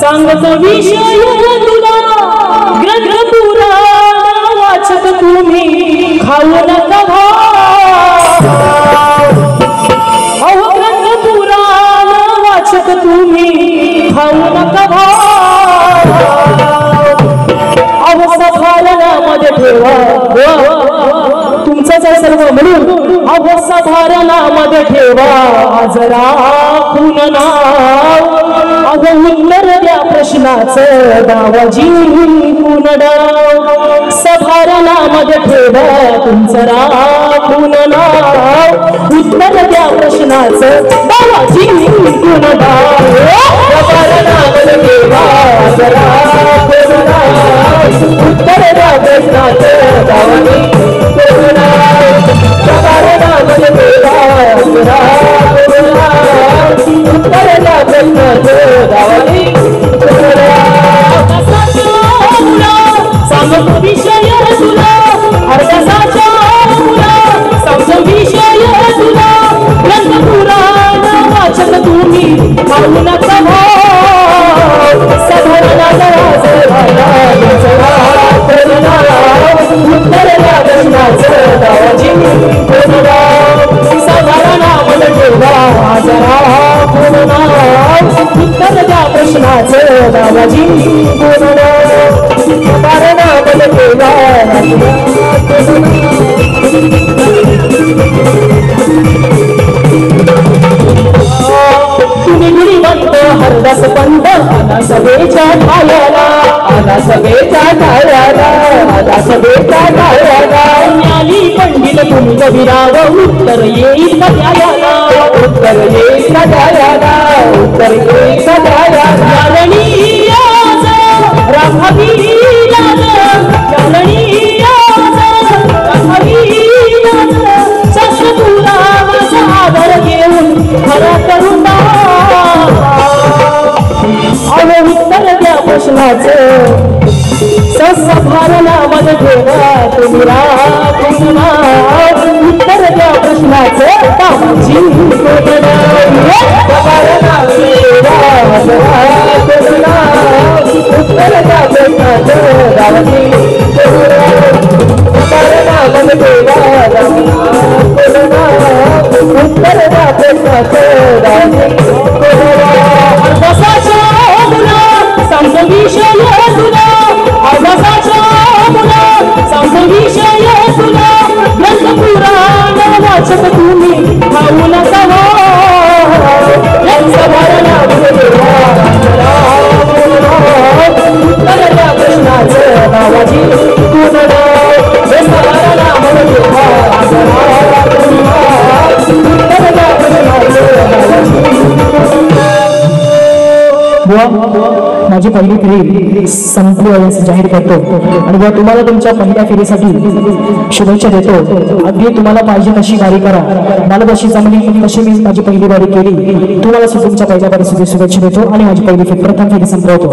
सांगतो विषय तुला ग्रंथ पुराण वाचत तुम्ही खाऊ नका अहो ग्रंथ पुराण वाचत तुम्ही खाऊ नका अहो सभारणामध्ये ठेवा तुमचं सर्व म्हणून अहो सभारणामध्ये ठेवा जरा खून नाव अहो उत्तर द्या प्रश्नाचं दावाजी खून डाव सभारणामध्ये ठेवा तुमचं राखून नाव उत्तर द्या प्रश्नाचं दावाजी खून डाव सभारणामध्ये ठेवा जरा खून नाव उत्तर द्या प्रश्नाचं दावाजी खून डाव सभारणामध्ये ठेवा जरा खून नाव उत्तर द्या प्रश्नाचं दावाजी खून डाव सांगतो विषय तुला हरदसाच्या मुला सांगतो विषय तुला ग्रंथ पुराण वाचत तुम्ही खाऊ नका सभारणाचा उत्तर द्या प्रश्नाचं दावाजी खून डाव सभारणामध्ये ठेवा जरा खून नाव उत्तर द्या प्रश्नाचं दावाजी खून डाव सभारणामध्ये ठेवा तुम्ही गुणवंत हरदास पंत आला सभेच्या ठायाला आला सभेच्या ठायाला आला सभेच्या गाळ्याला न्याली पंडित तुंग विराव उत्तर येईल सगळ्याला उत्तर येईल सगळ्याला उत्तर येईल सगळ्याला यालणीयाच राघवीलाच यालणीयाच राघवीलाच शास्त्रपुरा माझा आदर घेऊन खरा करून अहो उत्तर द्या प्रश्नाचं सभारणा मध्ये ठेवा तुम्ही उत्तर द्या प्रश्नाचं कामाची उत्तर द्या प्रश्नाचं गावाची उत्तर द्या प्रश्नाचं अभ्यासाच्या मुला संघविषय तुला अभ्यासाच्या मुला संघविषय तुला ग्रंथ पुराण वाचत तुम्ही खाऊ नका उत्तर द्या प्रश्नाचं नावाची माझी पहिली फेरी संपली आहे असं जाहीर करतो आणि बुवा तुम्हाला तुमच्या पहिल्या फेरीसाठी शुभेच्छा देतो. अगदी तुम्हाला पाहिजे तशी वारी करा, मला जशी जमली तशी मी माझी पहिली वारी केली. तुम्हाला तुमच्या पहिल्या वारीसाठी शुभेच्छा देतो आणि माझी पहिली फेरी प्रथम फेरी संपवतो.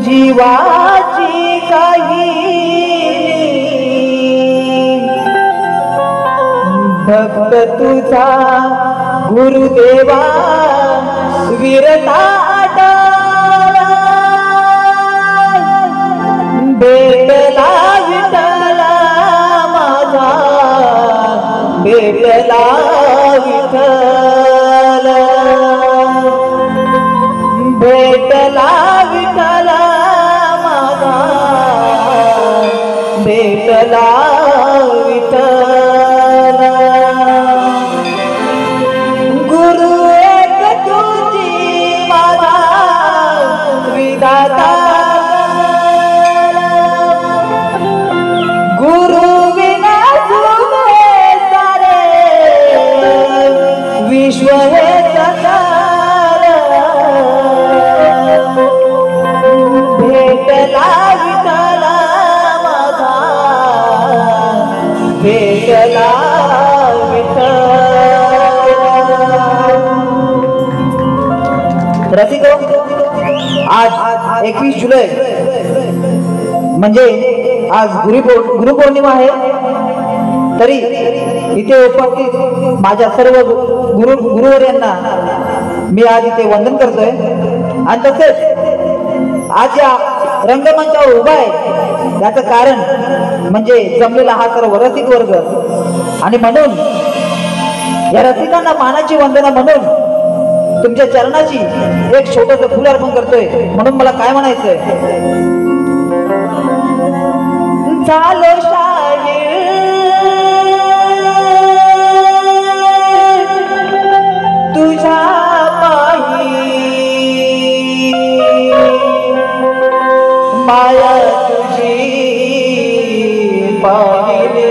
जीवाची काही भक्त तुझा गुरुदेवा वीरता भेटला विठला माझा भेटला विठल भेटला विठला माझा भेटला विठल गुरु एक तुझी माझा विधाता गुरु विना तुझे सारे विश्व हे ससार भेटला विठला माझा भेटला विठल रसिको आज 21 जुलै म्हणजे आज गुरुपौर्णिमा आहे तरी इथे उपस्थित माझ्या सर्व गुरुवर्यांना मी आज इथे वंदन करतोय आणि तसेच आज या रंगमंचावर उभा आहे याचं कारण म्हणजे जमलेला हा सर्व रसिक वर्ग आणि म्हणून या रसिकांना मानाची वंदना म्हणून तुमच्या चरणाची एक छोटंसं फुल अर्पण करतोय म्हणून मला काय म्हणायचंय झालो शाहीर तुझ्या पायी माया तुझी पाहिली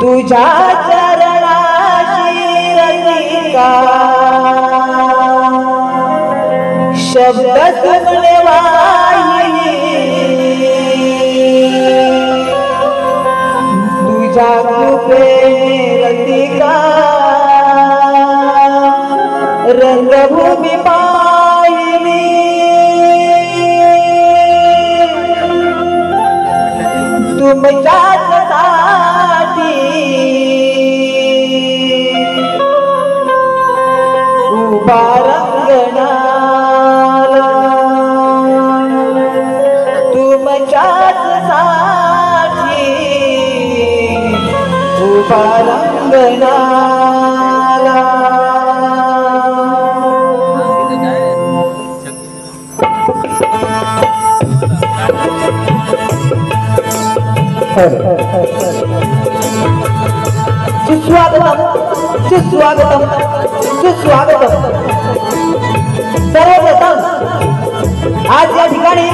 तुझ्या चरणाशी रसिका शब्द सुमने वाहिली तुझ्या कृपेने रसिका रंगभूमी पाहिली तुमच्याच साठी उभा रंगणाला तुमच्याच साठी उभा रंगणाला सुस्वागतम सुस्वागतम सुस्वागतम सर्वप्रथम आज या ठिकाणी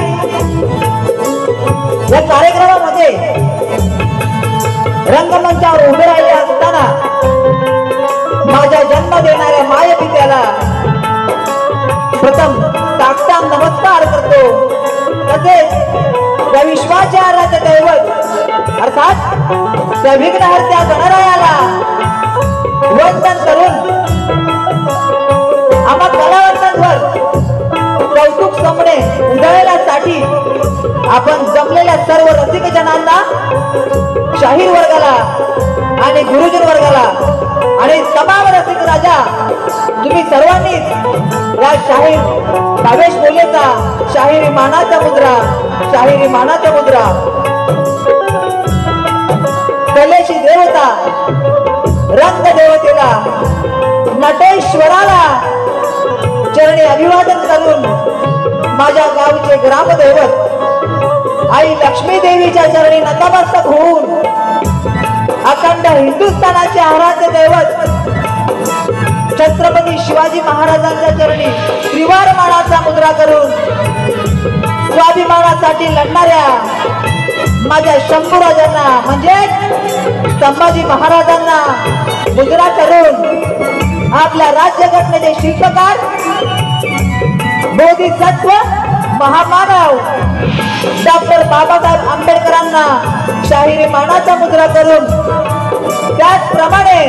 या कार्यक्रमामध्ये मंचावर उभे राहिले असताना माझ्या जन्म देणाऱ्या माय पित्याला प्रथम टाकटाक नमस्कार करतो। तसेच त्या विश्वाच्या आराध्य दैवत अर्थात त्या विघ्नहर्त्या गणरायाला वंदन करून आम्हा कलावंतांवर कौतुक समणे उधळण्यासाठी आपण जमलेल्या सर्व रसिक जनांना, शाहीर वर्गाला आणि गुरुजन वर्गाला आणि तमाम रसिक राजा, तुम्ही सर्वांनीच या शाहीर भावेश बोलेचा शाहिरी मानाचा मुद्रा, शाहिरी मानाचा मुद्रा, कलेची देवता रंग देवतेला नटेश्वराला चरणी अभिवादन करून माझ्या गावचे ग्रामदैवत आई लक्ष्मी देवीच्या चरणी नतमस्तक होऊन अखंड हिंदुस्थानाचे आराध्य दैवत छत्रपती शिवाजी महाराजांच्या चरणी त्रिवार मानाचा मुद्रा करून स्वाभिमानासाठी लढणाऱ्या माझ्या शंभूराजांना म्हणजे संभाजी महाराजांना मुद्रा करून आपल्या राज्यघटनेचे शिल्पकार बोधिसत्व महामानव डॉक्टर बाबासाहेब आंबेडकरांना शाहिरी मानाचा मुद्रा करून त्याचप्रमाणे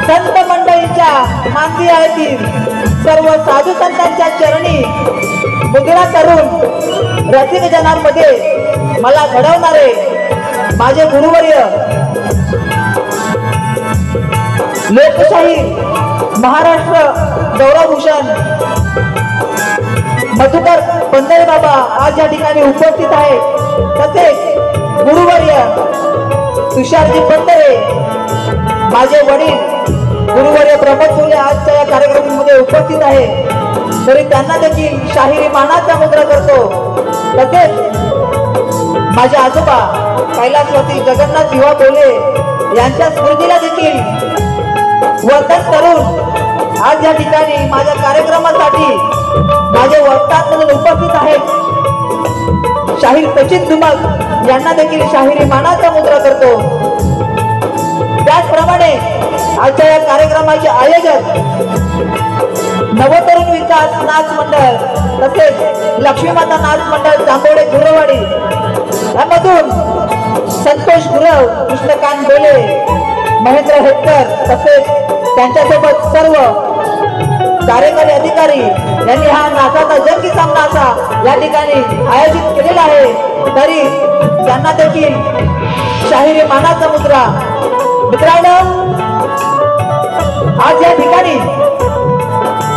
संत मंडळींच्या मांदियातील सर्व साधू संतांच्या चरणी मुद्रा करून रसिक जनांमध्ये मला घडवणारे माझे गुरुवर्य लोकशाही महाराष्ट्र गौरवभूषण मधुकर पंधरे बाबा आज या ठिकाणी उपस्थित आहे। तसेच गुरुवर्य तुषारजी पंधरे, माझे वडील गुरुवर्य प्रमोद फुले आजच्या या कार्यक्रमामध्ये उपस्थित आहे, तरी त्यांना देखील शाहिरी मानाचा मुद्रा करतो। तसेच माझे आजोबा कैलासवासी जगन्नाथ विवा बोले यांच्या स्मृतीला देखील वंदन करून आज या ठिकाणी माझ्या कार्यक्रमासाठी माझे वक्ता म्हणून उपस्थित आहेत शाहीर सचिन धुमक यांना देखील शाहिरी मानाचा मुद्रा करतो। त्याचप्रमाणे आजच्या या कार्यक्रमाचे आयोजक नवतरुण विकास नाच मंडळ तसेच लक्ष्मीमाता नाच मंडळ जांभोडे गुरवाडी यामधून संतोष गुरव, कृष्णकांत बोले, महेंद्र हेक्कर तसेच त्यांच्यासोबत सर्व कार्यकारी अधिकारी यांनी हा नाचाचा जंगी सामना असा या ठिकाणी आयोजित केलेला आहे, तरी त्यांना देखील शाहिरी मानाचा मुद्रा। मित्रांनो, आज या ठिकाणी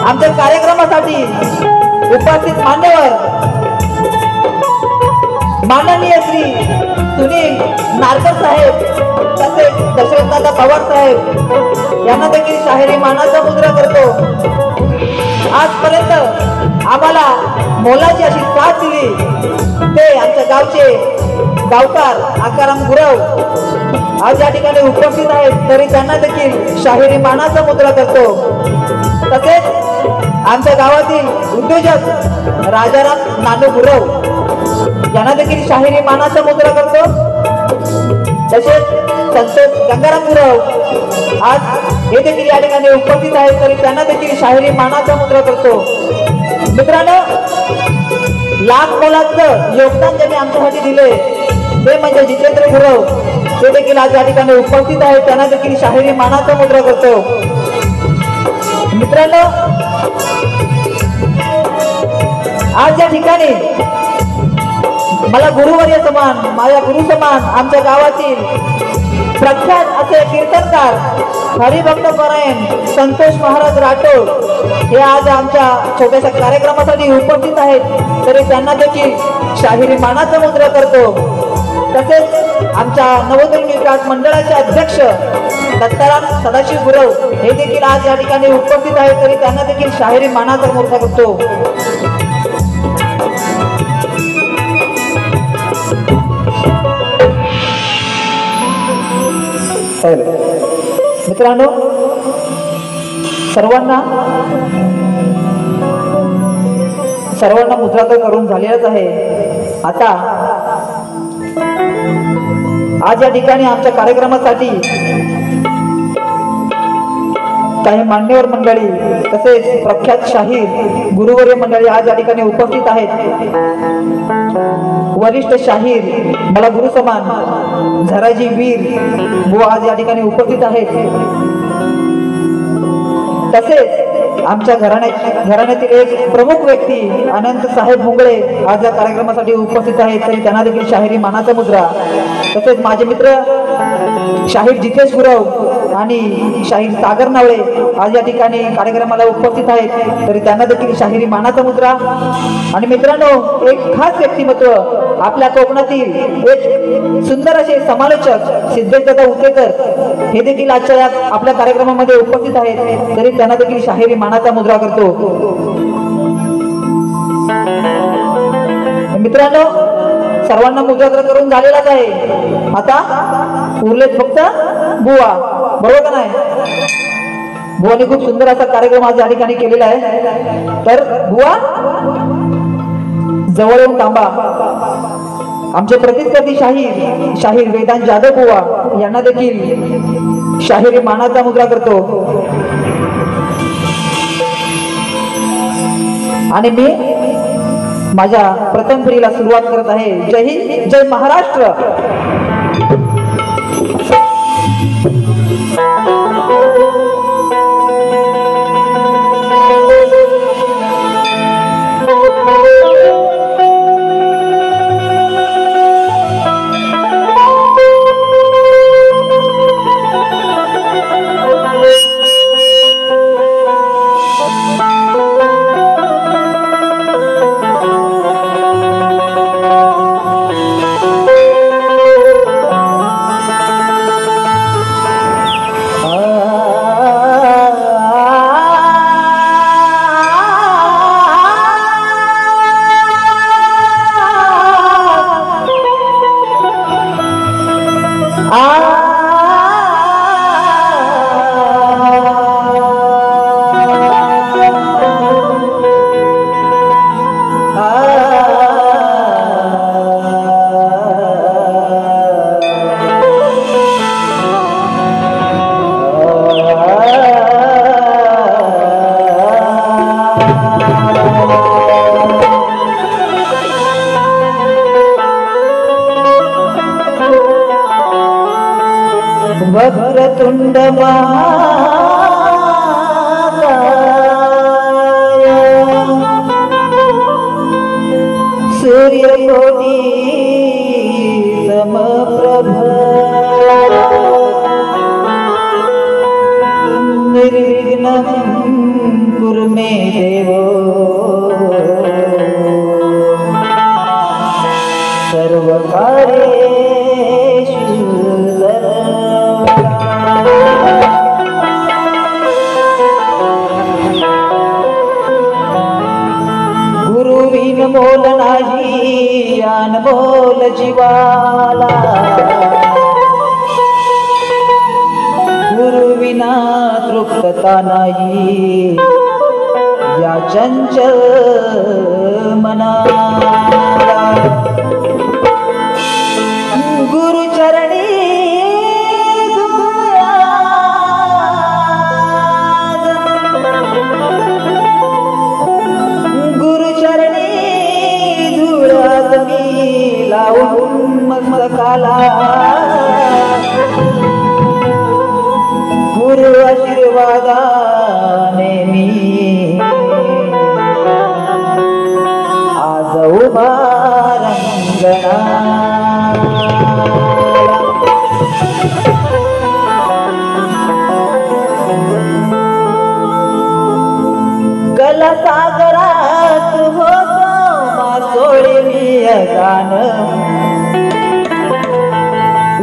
आमच्या कार्यक्रमासाठी उपस्थित मान्यवर माननीय श्री सुनील नारकर साहेब तसेच दशरथदादा पवार साहेब यांना देखील शाहिरी मानाचा मुद्रा करतो। आजपर्यंत आम्हाला मोलाची अशी साथ दिली ते आमच्या गावचे गावकार आकाराम गुरव आज या ठिकाणी उपस्थित आहेत, तरी त्यांना देखील शाहिरी मानाचा मुद्रा करतो। तसेच आमच्या गावातील उद्योजक राजाराम नानू गुरव यांना देखील शाहिरी मानाचा मुद्रा करतो। तसेच संतोष गंगाराम गुरव आज हे देखील या ठिकाणी उपस्थित आहेत, तरी त्यांना देखील शाहिरी मानाचा मुद्रा करतो। मित्रांनो, लाख मोलाचं योगदान ज्यांनी आमच्यासाठी दिले ते म्हणजे जितेंद्र गुरव, ते देखील आज या ठिकाणी उपस्थित आहेत, त्यांना देखील शाहिरी मानाचा मुद्रा करतो। मित्रांनो, आज या ठिकाणी मला गुरुवर्य समान, माझ्या गुरु समान आमच्या गावातील प्रख्यात असे कीर्तनकार हरिभक्त परायण संतोष महाराज राठोड हे आज आमच्या छोट्याशा कार्यक्रमासाठी उपस्थित आहेत, तरी त्यांना देखील शाहिरी मानाचा मुद्रा करतो। तसेच आमच्या नवतरुण विकास मंडळाचे अध्यक्ष दत्ताराम सदाशिव गुरव हे देखील आज या ठिकाणी उपस्थित आहेत, तरी त्यांना देखील शाहिरी मानाचा मुद्रा करतो। मित्रांनो, सर्वांना मुद्रा तर करून झालेलाच आहे। आता आज या ठिकाणी आमच्या कार्यक्रमासाठी काही मान्यवर मंडळी तसेच प्रख्यात शाहीर गुरुवर्य मंडळी आज या ठिकाणी उपस्थित आहेत. वरिष्ठ शाहीर मला गुरु समान झराजी वीर बुवा आज या ठिकाणी उपस्थित आहेत. तसेच आमच्या घराण्यातील एक प्रमुख व्यक्ती अनंत साहेब मुंगळे आज या कार्यक्रमासाठी उपस्थित आहेत. तरी त्यांना देखील शाहिरी मानाचा मुद्रा. तसेच माझे मित्र शाहीर जितेश गुरव आणि शाहीर सागर नावळे आज या ठिकाणी कार्यक्रमाला उपस्थित आहेत. तरी त्यांना देखील शाहिरी मानाचा मुद्रा. आणि मित्रांनो, एक खास व्यक्तिमत्व आपल्या कोकणातील एक सुंदर असे समालोचक सिद्धेशदादा उतेकर हे देखील आजच्या आपल्या कार्यक्रमामध्ये उपस्थित आहेत. तरी त्यांना देखील शाहिरी मानाचा मुद्रा करतो. मित्रांनो, सर्वांना मुद्रा करून झालेलाच आहे. आता उरलेत फक्त बुवा, बरोबर का नाही? बुवाने खूप सुंदर असा कार्यक्रम आज या ठिकाणी केलेला आहे. तर बुवा जवळ येऊन थांबा. आमचे प्रतिस्पर्धी शाहीर वेदांत जाधव बुवा यांना देखील शाहिरी मानाचा मुद्रा करतो. आणि मी माझ्या प्रथम फेरीला सुरुवात करत आहे. जय हिंद, जय महाराष्ट्र. वक्रतुंड सूर्यकोटी समप्रभ निर्विघ्नं कुरु मे देवो सर्वकार्येषु मोल नाही अनमोल जीवाला. गुरु विना तृप्तता नाही या चंचल मनाला. गुरु चरणी लावून मस्तकाला गुरु आशीर्वादाने मी आज उभा रंगणा. कला सागरात होतो मासोळी मी गान.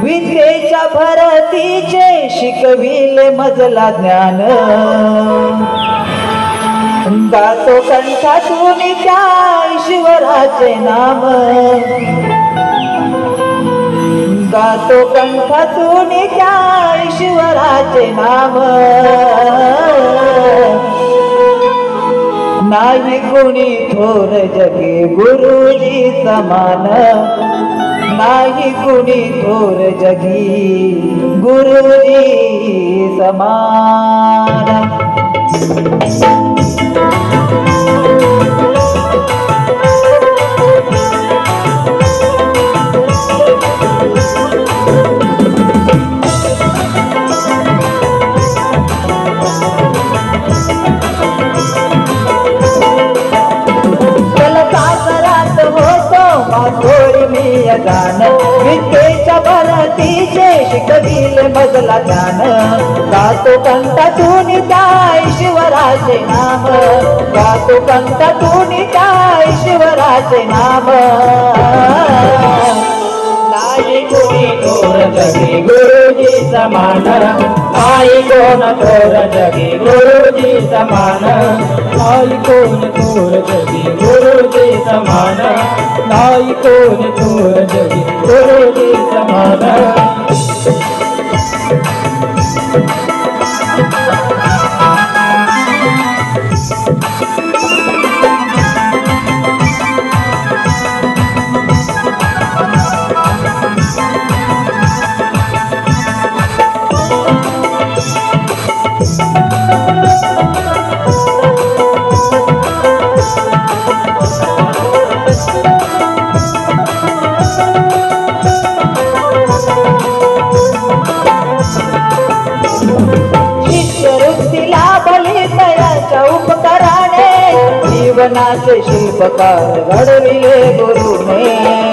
विद्येच्या भरतीचे शिकविले मजला ज्ञान. गातो कंठातून त्या ईश्वराचे नाम. गातो कंठातून त्या ईश्वराचे नाम. नाही कोणी थोर जगे गुरुजी समान. नाही कुणी थोर जगी गुरुजी समान। गान विद्येच्या भरतीचे शिकविल मजला ज्ञान, गातो कंठातून त्या ईश्वराचे नाम, गातो कंठातून त्या ईश्वराचे नाम। नाही कोणी थोर जगी गुरुजी समान, नाही कोण थोर जगी गुरुजी समान, नाही कोण थोर जगी गुरुजी समान, नाही कोण थोर जगी गुरुजी समान। जीवनाचे शिल्पकार घडविले गुरुने,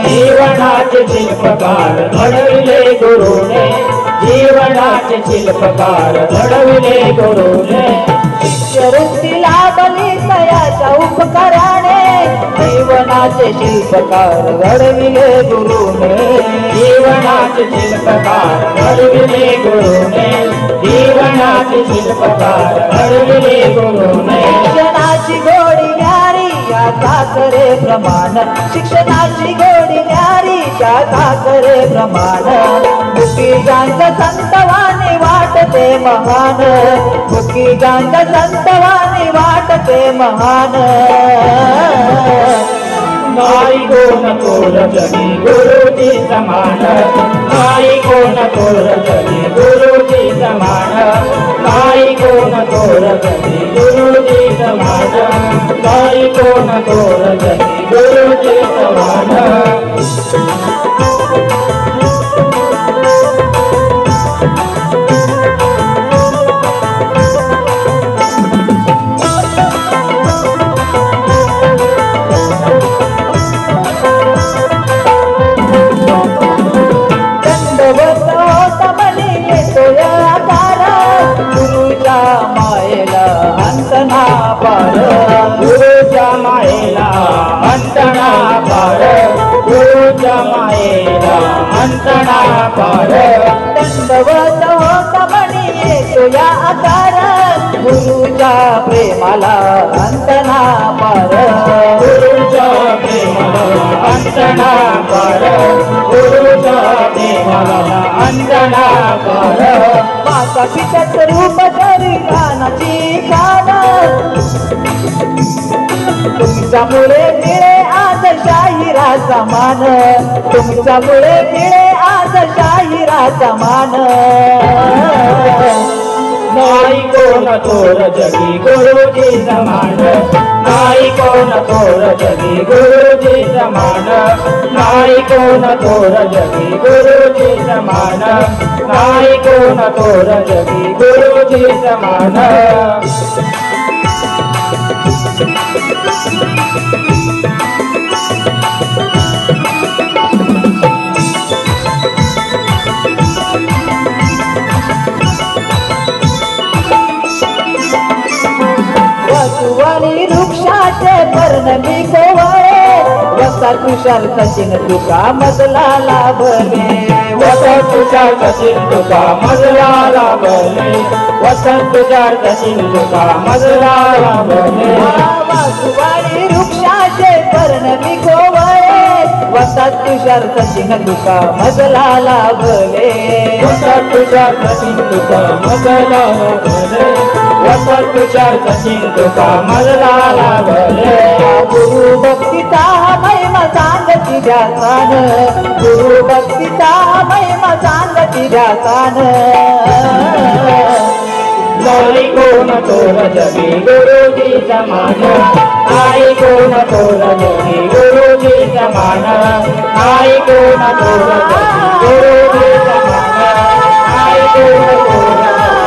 जीवनाचे शिल्पकार घडविले गुरुने, जीवनाचे शिल्पकार घडविले गुरुने। शिष्यवृत्ती लाभली तयाच्या उपकाराने, जीवनाचे शिल्पकार घडविले गुरुने, जीवनाचे शिल्पकार घडविले गुरुने, जीवनाचे शिल्पकार घडविले गुरुने। शिक्षणाची गोडी न्यारी याचा करे प्रमाण, शिक्षणाची गोडी न्यारी याचा करे प्रमाण। मुखीजांच संतवानी वाटते महान, मुखीजांच संतवानी वाटते महान। नाही कोण थोर जगी गुरुजी समान, नाही कोण थोर जगी गुरुजी समान, नाही कोण थोर जगी गुरुजी समान, नाही कोण थोर जगी गुरुजी समान। मायेला अंतना पार, गुरुच्या मायेला अंतना पार, गुरुच्या मायेला अंतना पार। दंडवत होत म्हणी येतो या आकार, गुरुच्या प्रेमाला अंतना पार, गुरुच्या प्रेमाला अंतना पार, गुरुच्या प्रेमाला अंतना पार। माता पित्याचं रूप धरी कानाची कान, तुमच्यामुळे मिळे आज शाहिराचा मान, तुमच्यामुळे मिळे आज शाहिराचा मान। नाही कोण थोर जगी गुरुजी समान, नाही कोण थोर जगी गुरुजी समान, नाही कोण थोर जगी गुरुजी समान, नाही कोण थोर जगी गुरुजी समान। वसुवानी वृक्षाचे पर्णमी कोवळे, वसा तुषार सचिन तुका मजला लाभले, वसंत तुषार सचिन तुका मजला लाभले, वसंत तुषार सचिन तुका मजला लाभले। वसुवानी वृक्षाचे पर्णमी कोवळे, वसा तुषार सचिन तुका मजला लाभले, वसंत तुषार सचिन तुका मजला लाभले, वसंत तुषार सचिन तुका मजला लाभले। गुरु भक्तीचा महिमा सांगती ध्यासान गुरु भक्तीचा महिमा सांगती ध्यासान नाही कोण तोर जगी गुरुजी समान नाही कोण तोर जगी गुरुजी समान नाही कोण तोर जगी गुरुजी समान नाही कोण तोर गुरुजी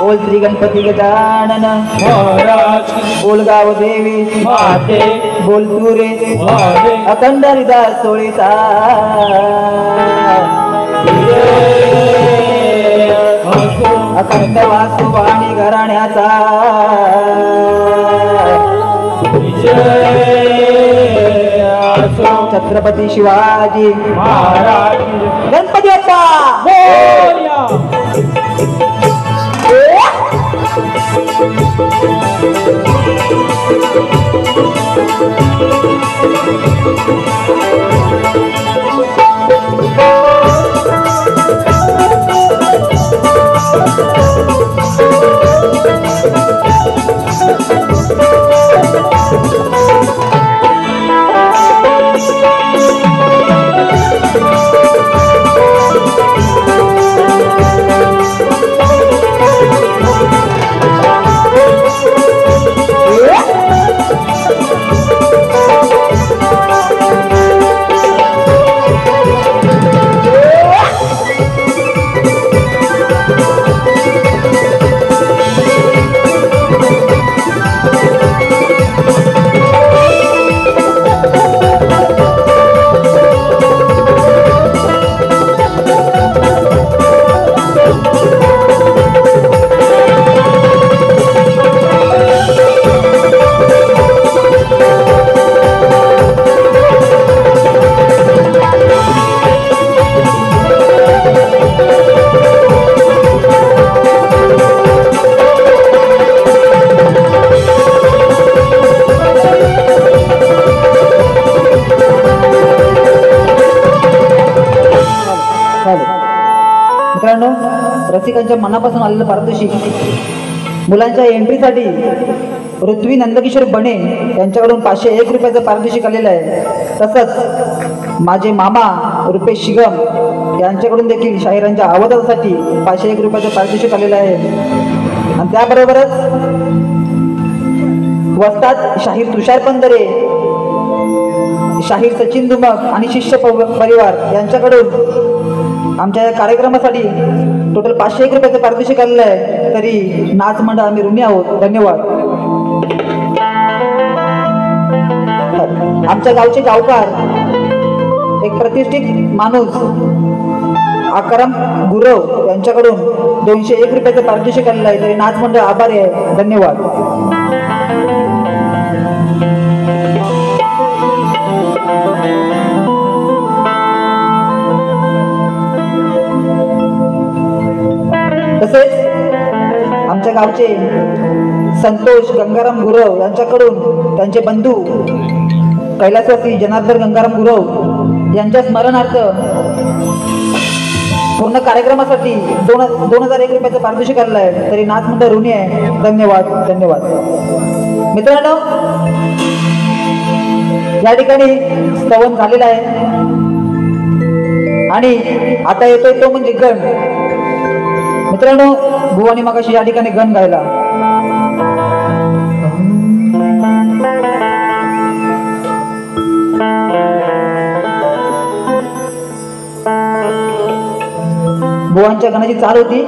बोल श्री गणपती गजानन महाराज बोल गाव देवी माते बोल तुरे माते अखंड हरिदास सोळीचा अखंड वासुवाणी घराण्याचा छत्रपती शिवाजी महाराज गणपती बाप्पा मोरया मित्रांनो, रसिकांच्या मनापासून आलेलं पारितोषिक मुलांच्या एंट्रीसाठी ऋत्वी नंदकिशोर बने यांच्याकडून 501 रुपयाचं पारितोषिक आलेलं आहे. तसंच माझे मामा रुपेश शिगम यांच्याकडून देखील शाहिरांच्या आवाजासाठी 501 रुपयाचं पारितोषिक आलेलं आहे. आणि त्याबरोबरच वस्ताद शाहीर तुषार पंधरे, शाहीर सचिन दुमक आणि शिष्य परिवार यांच्याकडून आमच्या या कार्यक्रमासाठी टोटल 501 रुपयाचं पारितोषिक आलेलं आहे. तरी नाच मंडळ आम्ही ऋणी आहोत. धन्यवाद. आमच्या गावचे गावकार एक प्रतिष्ठित माणूस आकाराम गुरव यांच्याकडून 201 रुपयाचं पारितोषिक आलेलं आहे. तरी नाच मंडळ आभारी आहे. धन्यवाद. तसेच आमच्या गावचे संतोष गंगाराम गुरव यांच्याकडून त्यांचे बंधू कैलासवासी जनार्दन गंगाराम गुरव यांच्या स्मरणार्थ पूर्ण कार्यक्रमासाठी 2001 रुपयाचं पारितोषिक आलेलं आहे. तरी नाच मंडळ ऋणी आहे. धन्यवाद. धन्यवाद. मित्रांनो, या ठिकाणी स्तवन झालेलं आहे आणि आता येतोय तो म्हणजे गण. मित्रांनो, बुवानी मगाशी या ठिकाणी गण गायला. बुवांच्या गाण्याची चाल होती,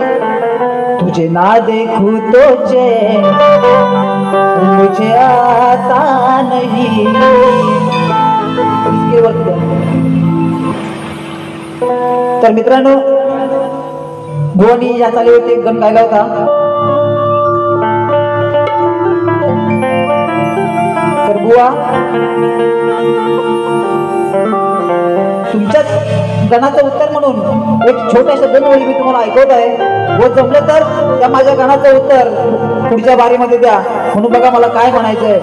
तुझे ना देखू तोचे मुझे आता नहीं. तर मित्रांनो, बुवानी या चालीवरती एक गण गायला होता. तर बुवा, तुमच्याच गणाचं उत्तर म्हणून एक छोट्याशा 2 ओळी मी तुम्हाला ऐकवत आहे. व जमलं तर त्या माझ्या गणाचं उत्तर पुढच्या बारीमध्ये द्या. म्हणून बघा मला काय म्हणायचंय.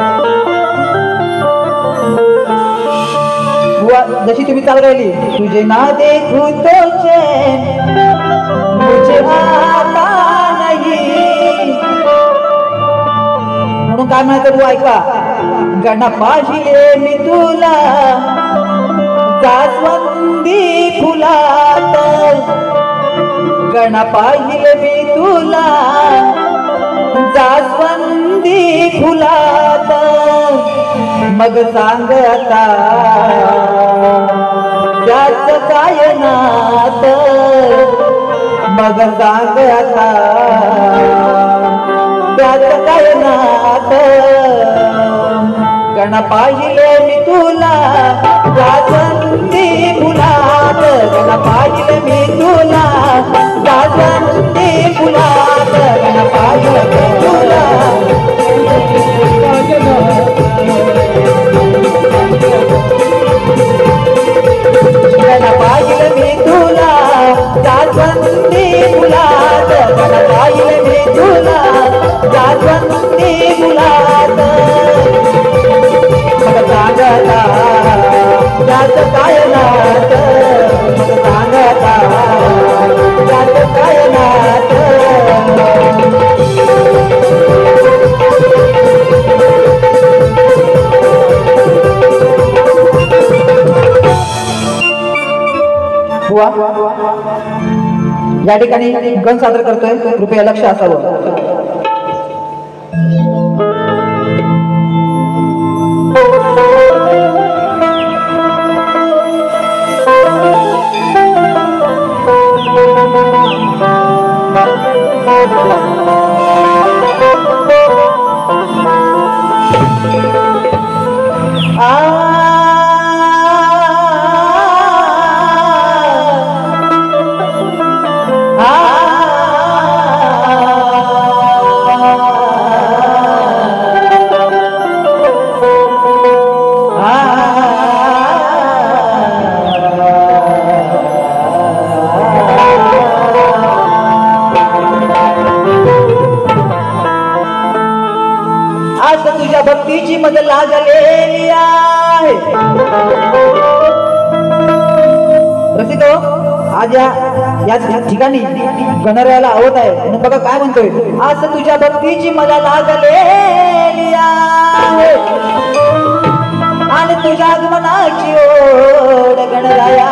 बुवा जशी तुम्ही चाल राहिली, तुझे ना देखू तो चैन मुझे आता नहीं, म्हणून काय म्हणायचं बुवा ऐका. गणा पाहिले मी तुला जास्वंदी फुलात, गणा पाहिले मी तुला जास्वंदी फुलात, मग सांग आता त्याच काय नात, मग सांग आता त्याच काय नात. गणा पाहिले मी तुला जास्वंदी फुलात, गणा पाहिले मी तुला जास्वंदी फुलात, गणा पाहिले मी तुला गणा पाहिले मी तुला जास्वंदी फुलात, गणा पाहिले मी तुला जास्वंदी फुलात, मग सांगता त्याच काय नात, मग सांगता त्याच काय नात. या ठिकाणी गण सादर करतोय, कृपया लक्ष असावं. आज तुझ्या भक्तीची मज लागलेली आहे. रसिको, आज या ठिकाणी गणरायाला आवत आहे. म्हणून बघा काय म्हणतोय. आज तुझ्या भक्तीची मला लागलेली आहे आणि तुझ्या आगमनाची ओढ गणराया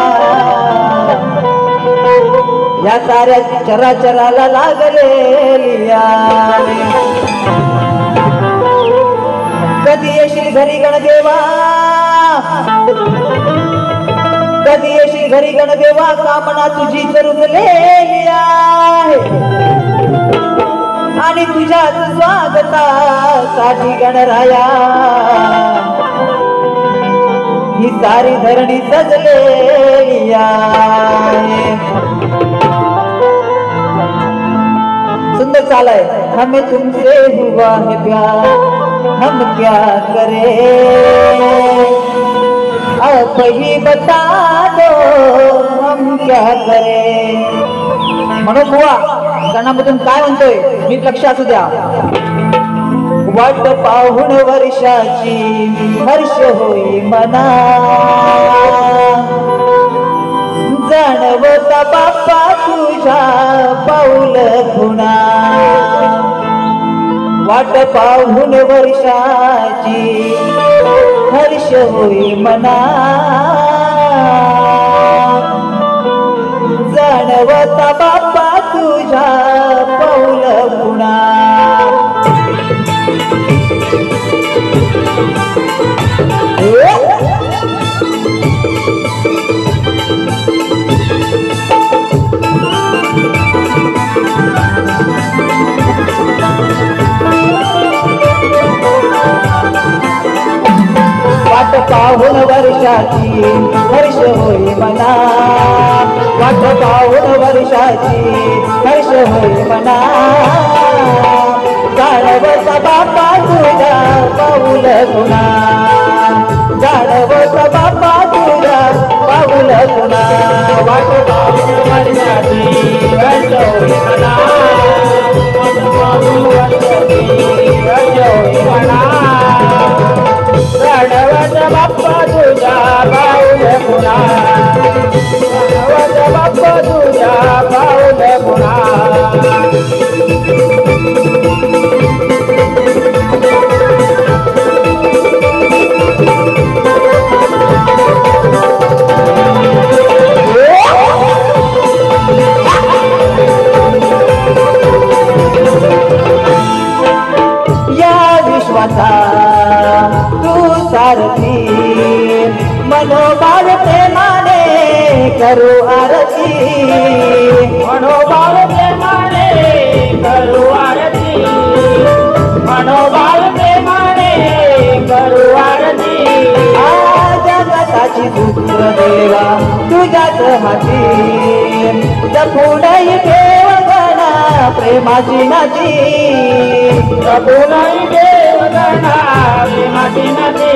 या साऱ्या चराचराला लागलेली आहे. कधी येशील घरी गणदेवा, कधी येशील घरी गणदेवा, कामना तुझी रुजलेली आहे आणि तुझ्याच स्वागतासाठी गणराया ही सारी धरणी सजलेली आहे. सुंदर चाल है. हमें तुमसे हुआ है प्यार, हम क्या करें, आप ही बता दो हम क्या करें. म्हणून बुवा गाण्यामधून काय म्हणतोय नीट लक्ष असू द्या. वाट पाहून वर्षाची हर्ष होई मना, जाणवता बाप्पा तुझ्या पाऊल खुणा. वाट पाहून वर्षाची हर्ष होई मना, जाणवता बाप्पा तुझ्या पाऊल खुणा. वाट पाहून वर्षाची हर्ष होई मना, वाट पाहून वर्षाची हर्ष होई मना. जाणवता बाप्पा तुझ्या पाऊल खुणा, जाणवता बाप्पा तुझ्या पाऊल खुणा. वाट पाहून वर्षाची हर्ष होई मना, वाट पाहून वर्षाची हर्ष होई पुन्हा गाणवत बाप्पा तुझ्या पाऊल पुन्हा तू सारथी मनोभाव प्रेमाने करू आरती मनोभाव प्रेमाने करू आरती मनोभाव प्रेमाने करू आरती जगताची पुत्र देवा तुझ्याच हाती जपूनही ठेव गणा प्रेमाची नाती जपूनही देव गणा प्रेमाची नाती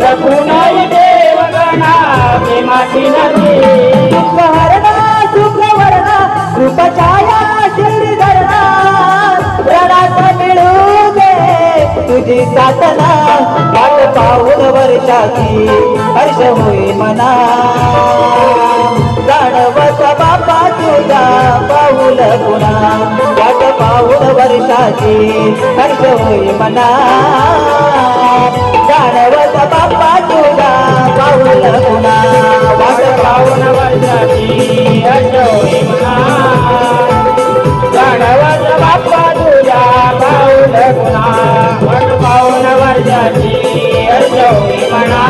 जपूनही देव गणा प्रेमाची नाती सुख हरणा सुख वर्णा रूप छाया श्रीधरणा रणात मिळू दे तुझी साधना वाट पाहून वर्षाची हर्ष होई मना जाणवत बापा तुझा पाऊल पुन्हा वाट पाहून वर्षाची हर्ष होई मना जाणवत बापा तुझा पाऊल पुन्हा वाट पाहून वर्षाची हर्ष होई मना जाणवत बाप्पा तुझ्या पाऊल पुन्हा वाट पाहून वर्षाची हर्ष होई मना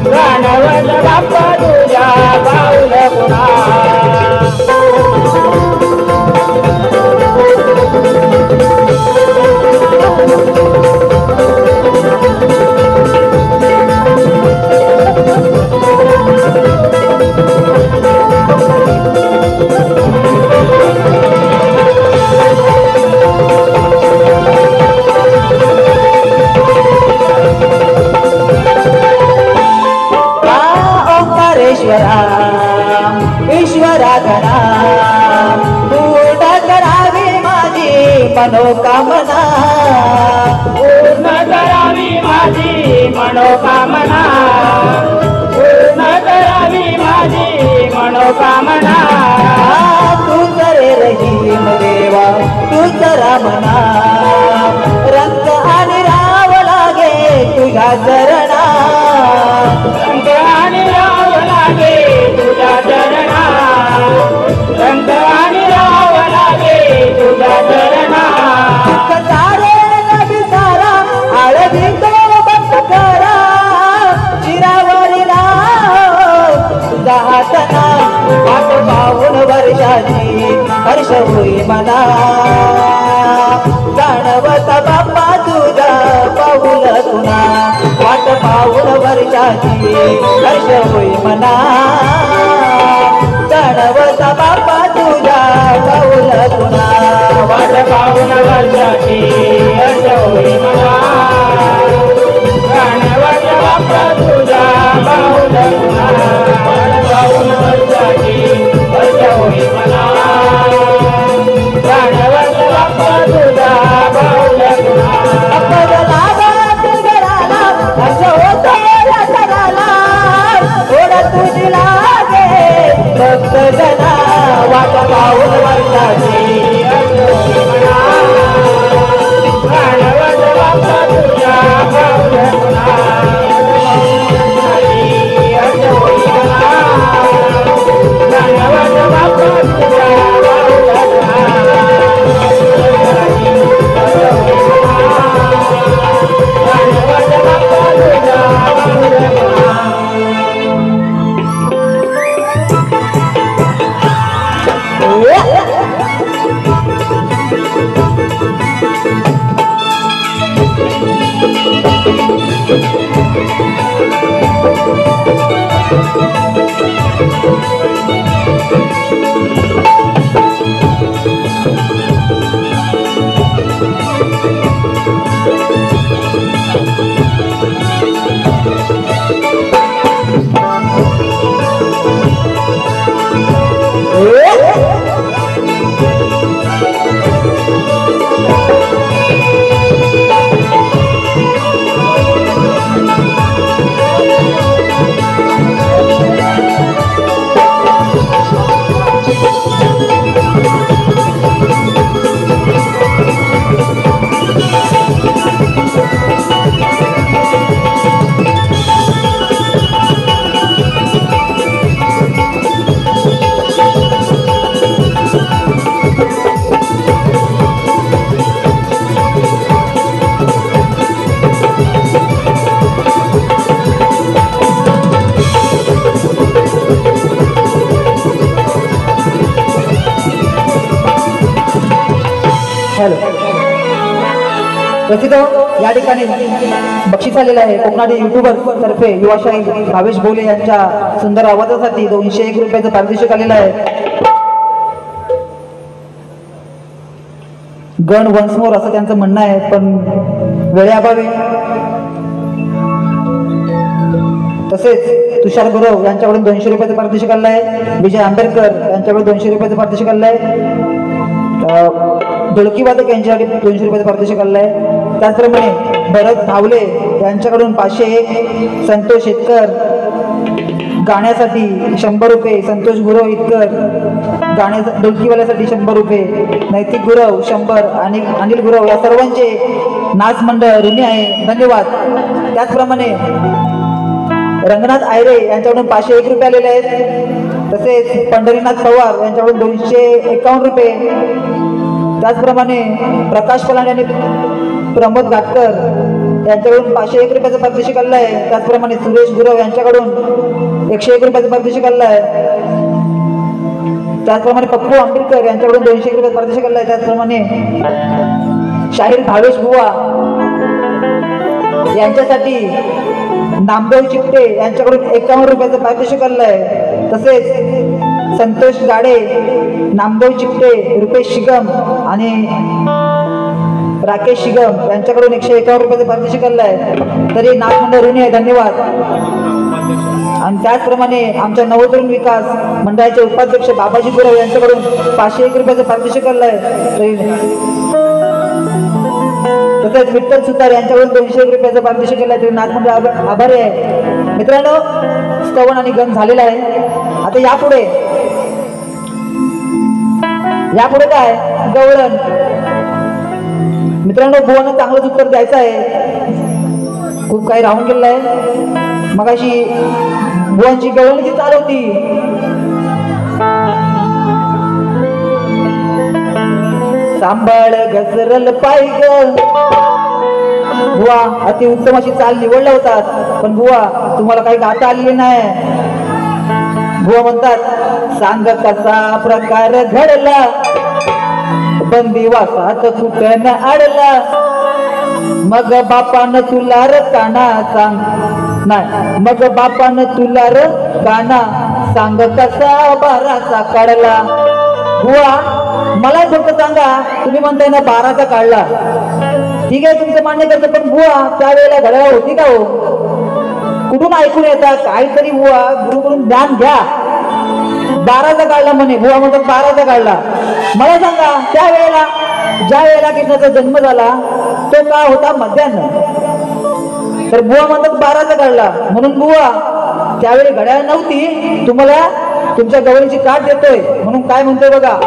जाणवत बाप्पा तुझ्या पाऊल पुन्हा ईश्वरा गणा पूर्ण करावी माझी मनोकामना पूर्ण करावी माझी मनोकामना पूर्ण करावी माझी मनोकामना तू करे रहीम देवा तू जरा मना रंग आणि राव लागे तुझ्या चरणा रंग आणि राव लागे तुझ्या चरणा रंग आणि राव लागे तुझ्या चरणा सारे नदी सारा आळवी तो बंद करा चिरावरीला तुझा हातना वाट पाहून वर्षाची हर्ष होई मना जाणवत बाप्पा तुझा पाऊल पुन्हा वाट पाहून वर्षाची हर्ष होई मना जाणवत बाप्पा तुझा पाऊल पुन्हा वाट पाहून वर्षाची हर्ष होई मना जाणवत बाप्पा तुझ्या पाऊल पुन्हा वाट पाहून वर्षाची हर्ष होई मना जाणवत बाप्पा तुझ्या पाऊल पुन्हा बदलावा तुझराला हर्ष होतो रसराला थोडा तुझी लागे भक्त जना वाट पाहून वर्षाची जाणवत बाप्पा तुझ्या पाऊल पुन्हा हर्ष होई मना जाणवत बाप्पा तुझ्या पाऊल जाणवत बाप्पा तुझ्या प्रसिद्ध या ठिकाणी बक्षीस आलेलं आहे कोकणातील युट्यूबर तर्फे युवाशाही भावेश बोले यांच्या सुंदर आवाजासाठी 201 रुपयाचं पारितोषिक आलेलं आहे. गण वन्स मोर असं त्यांचं म्हणणं आहे, पण वेळेअभावी. तसेच तुषार गुरव यांच्याकडून 200 रुपयाचं पारितोषिक आलेलं आहे. विजय आंबेडकर यांच्याकडून 200 रुपयाचं पारितोषिक आलेलं आहे. ढोलकीवादक यांच्यासाठी 200 रुपयाचं पारितोषिक आलेलं आहे. त्याचप्रमाणे भरत धावले यांच्याकडून 501, संतोष शेतकर गाण्यासाठी 100 रुपये, संतोष गुरव इतकर गाण्या ढोलकीवाल्यासाठी 100 रुपये, नैतिक गुरव 100 आणि अनिल गुरव या सर्वांचे नाच मंडळ ऋणी आहे, धन्यवाद. त्याचप्रमाणे रंगनाथ आयरे यांच्याकडून 501 रुपये आलेले आहेत. तसेच पंढरीनाथ पवार यांच्याकडून 251 रुपये. त्याचप्रमाणे प्रकाश पलांड आणि प्रमोद घाटकर यांच्याकडून 501 रुपयाचं पारितोषिक आलेलं आहे. त्याचप्रमाणे सुरेश गुरव यांच्याकडून 101 रुपयाचं पारितोषिक आलेलं आहे. त्याचप्रमाणे पप्पू आंबेडकर यांच्याकडून 201 रुपयाचं पारितोषिक आलेलं आहे. त्याचप्रमाणे शाहीर भावेश बुवा यांच्यासाठी नामदेव चिपटे यांच्याकडून 51 रुपयाचं पारितोषिक आलेलं आहे. तसेच संतोष गाडे, नामदेव चिपटे, रुपेश शिगम आणि राकेश शिगम यांच्याकडून 151 रुपयाचं पारितोषिक आलेलं आहे. तरी नागमंडळ ऋणी आहे, धन्यवाद. आणि त्याचप्रमाणे आमच्या नवतरुण विकास मंडळाचे उपाध्यक्ष बाबाजी गुरव यांच्याकडून 501 रुपयाचं पारितोषिक आलेलं आहे. तसेच विठ्ठल सुतार यांच्याकडून 201 रुपयाचं पारितोषिक केलं आहे. नागमंडळ आभारी आहे. मित्रांनो, स्तवन आणि गण झालेला आहे. आता यापुढे काय गवळण. मित्रांनो, बुवानं चांगलंच उत्तर द्यायचं आहे, खूप काही राहून गेलेलं आहे. मगाशी बुवांची गवळणीची चाल होती. सांभाळ घसरल पाय ग. बुवा अति उत्तम अशी चाल निवडल्या होतात, पण बुवा तुम्हाला काही गाता आलेली नाही. बुवा म्हणतात, सांग कसा प्रकार घडला, बंदिवासात कुठं न अडला, मग बापानं तुला र काना सांग, नाही मग बापानं तुला र काना सांग कसा बाराचा काढला. बुवा मला फक्त सांगा, तुम्ही म्हणताय ना 12चा काढला, ठीक आहे तुमचं मान्य करतो, पण बुवा त्यावेळेला घड्याळ होती का हो? कुठून ऐकून येतात काहीतरी? बुवा गुरुकडून ज्ञान घ्या. 12चा काढला म्हणे, बुवा म्हणतात 12चा काढला. मला सांगा, त्यावेळेला ज्या वेळेला कृष्णाचा जन्म झाला तो का होता? मध्यान्ह. तर बुवा म्हणतात 12चा काढला, म्हणून बुवा त्यावेळी घड्याळ नव्हती. तुम्हाला तुमच्या गवळीची काठ देतोय म्हणून काय म्हणतोय बघा.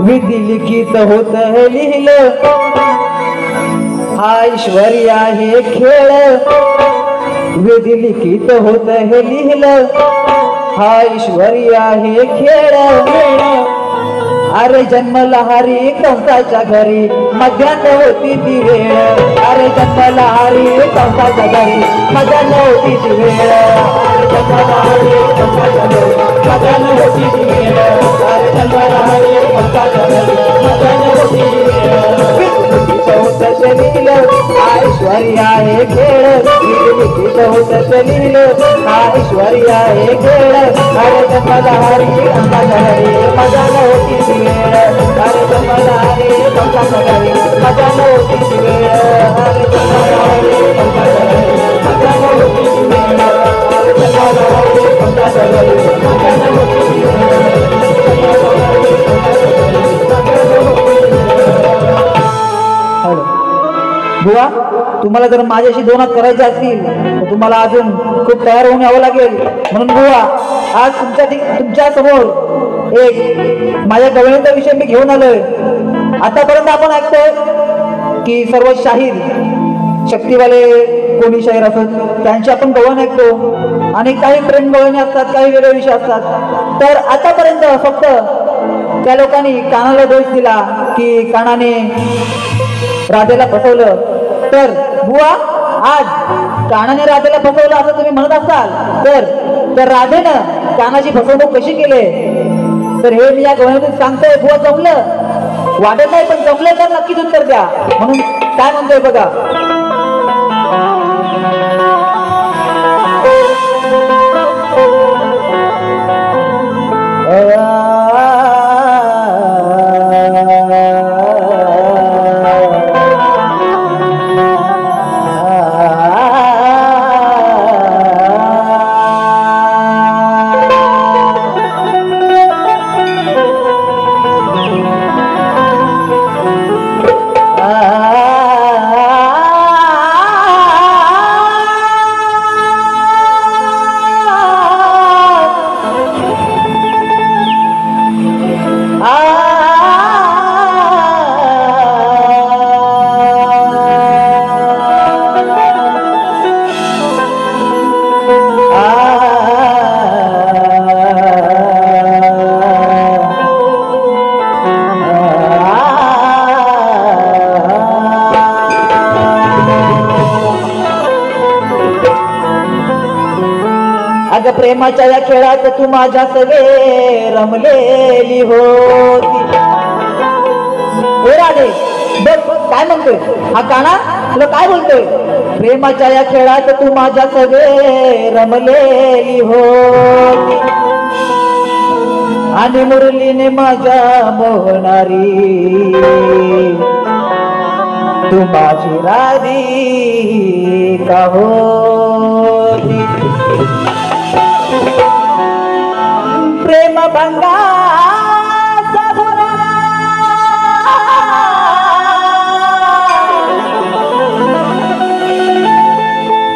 विधी लिखित होत हे लिहिलं, हा ईश्वरी आहे खेळ. विधी लिखित होत हे लिहिलं, हा ईश्वरी आहे खेळ. अरे जन्मला हरी कंसाच्या घरी, मध्यान्ह होती ती वेळ. अरे जन्मला हरी कंसाच्या घरी, मध्यान्ह होती ती वेळ. जन्मला हरी कंसाच्या घरी, मध्यान्ह होती ती वेळ. अरे जन्मला हरी कंसाच्या घरी, मध्यान्ह होती ती वेळ. हा ईश्वरी आहे खेळ. लिखित होत लिहिलं, हा ईश्वरी आहे खेळ. अरे जन्मला हरी कंसाच्या घरी, मध्यान्ह होती ती वेळ. अरे जन्मला हरी कंसाच्या घरी, मध्यान्ह होती ती वेळ. अरे जन्मला हरी कंसाच्या घरी, मध्यान्ह होती ती वेळ. अरे जन्मला हरी कंसाच्या घरी, मध्यान्ह होती ती वेळ. बुवा तुम्हाला जर माझ्याशी 2 हात करायचे असतील तर तुम्हाला अजून खूप तयार होऊन यावं लागेल. म्हणून बुवा आज तुमच्या समोर एक माझ्या गवळणीचा विषय मी घेऊन आलोय. आतापर्यंत आपण ऐकतोय की सर्व शाहीर शक्तीवाले कोणी शाहीर असत त्यांची आपण गवळण ऐकतो, आणि काही प्रेम गवळणी असतात, काही वेगळे विषय असतात. तर आतापर्यंत फक्त त्या लोकांनी कानाला दोष दिला की कानाने राधेला फसवलं. तर बुवा आज कानाने राधेला फसवलं असं तुम्ही म्हणत असाल तर राधेनं कानाची फसवणूक कशी केली तर हे मी या गवळणीतून सांगतोय. बुवा जमलं वाटत नाही, पण जमलं तर नक्कीच उत्तर द्या. म्हणून काय म्हणतोय बघा. प्रेमाच्या या खेळात तू माझ्या सगळे रमलेली होती. राधे बघ काय म्हणतोय हा काना, तुला काय बोलतोय. प्रेमाच्या या खेळात तू माझ्या सगळे रमलेली होती आणि मुरलीने माझ्या मोहणारी तू माझी राधिका होती. प्रेम भंगाचा भुरा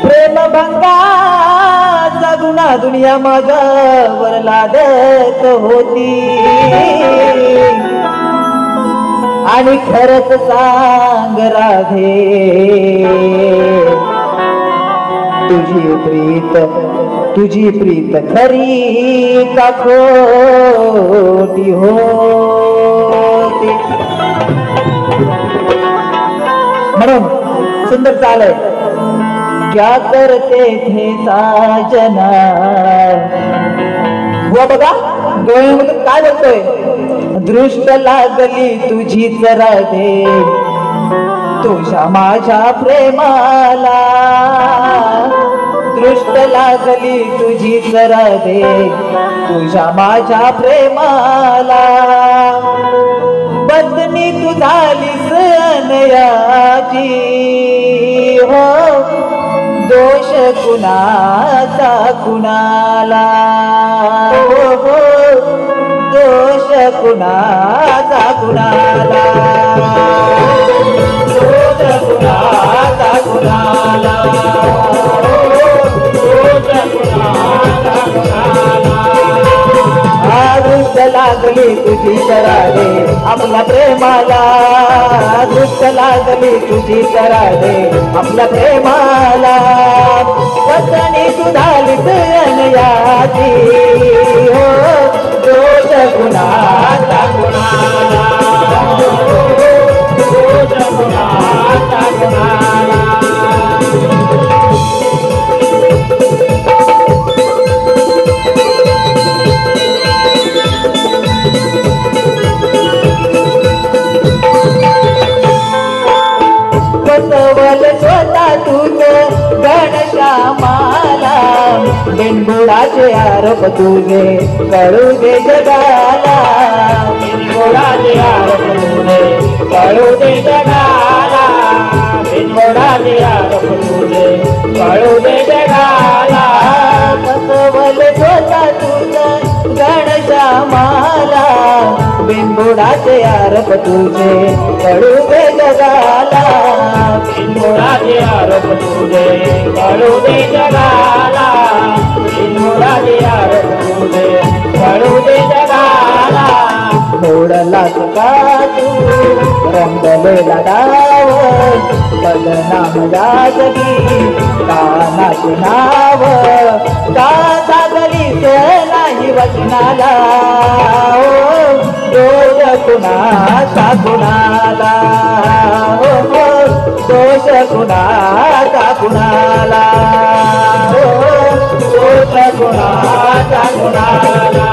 प्रेम भंगाचा गुन्हा दुनिया माझ्यावर लादत होती आणि खरंच सांग राधे तुझी प्रीत खरी का खोटी होती. म्हणून सुंदर चालय. क्या करते थे साजना. हो बघा डोळ्यामधून काय बोलतोय. दृष्ट लागली तुझीच राधे तुझ्या माझ्या प्रेमाला. दृष्ट लागली तुझीच राधे तुझ्या माझ्या प्रेमाला. बदनी तू झालीस अनयाची हो दोष कुणाचा कुणाला. हो हो दोष कुणाचा कुणाला. दोष कुणाचा कुणाला. दृष्ट लागली तुझी राधे आपल्या प्रेमाला. दृष्ट लागली तुझी राधे आपल्या प्रेमाला. वचनी तू झालीस अनयाची हो दोष कुणाचा कुणाला. दोष कुणाचा कुणाला. बसवल स्वतः तुझ घनश्यामाला. बिनबुडाचे आरोप तुझे कळू दे जगाला. बिनबुडाचे आरोप तुझे कळू दे जगाला. बिनबुडाचे आरोप तुझे कळू दे जगाला. बसवल स्वतः तुझ घनश्यामाला. बिनबुडाचे आरोप तुझे कळू दे जगाला. बिनबुडाचे आरोप तुझे कळू दे जगाला. बिनबुडाचे आरोप तुझे कळू दे जगाला. मोडलास का तू रंगलेला डाव बदनाम जागली कानाचे नाव. का जागलीस नाही वचनाला. दोष कुणाचा कुणाला. हो हो दोष कुणाचा कुणाला. हो दोष कुणाचा कुणाला.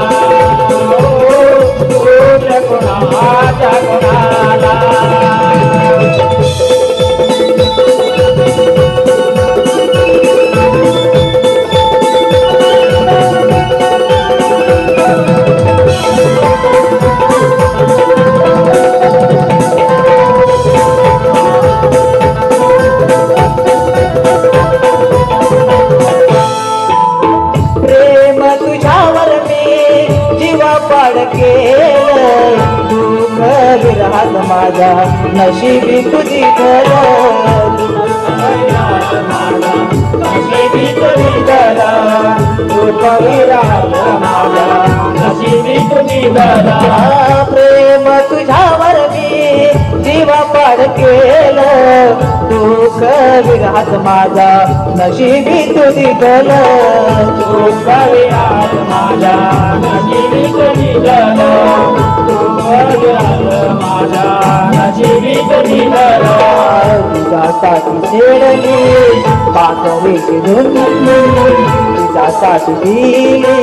दोष कुणाचा कुणाला. माझा नशिबी तुझी धरली नशिबी तुझी धरा तू कविराज माझा नशिबी तुझी धरा प्रेम तुझ्यावर मी जीवा पाड केलं दुःख विरात माझा नशिबी तुझी धरली तू कविराज माझा नशिबी तुझी धरा तू कविराज माझा नशिबी तुझी धरा तुझ्यासाठी शेडली पातळीची धुंदी तुझ्यासाठी दिली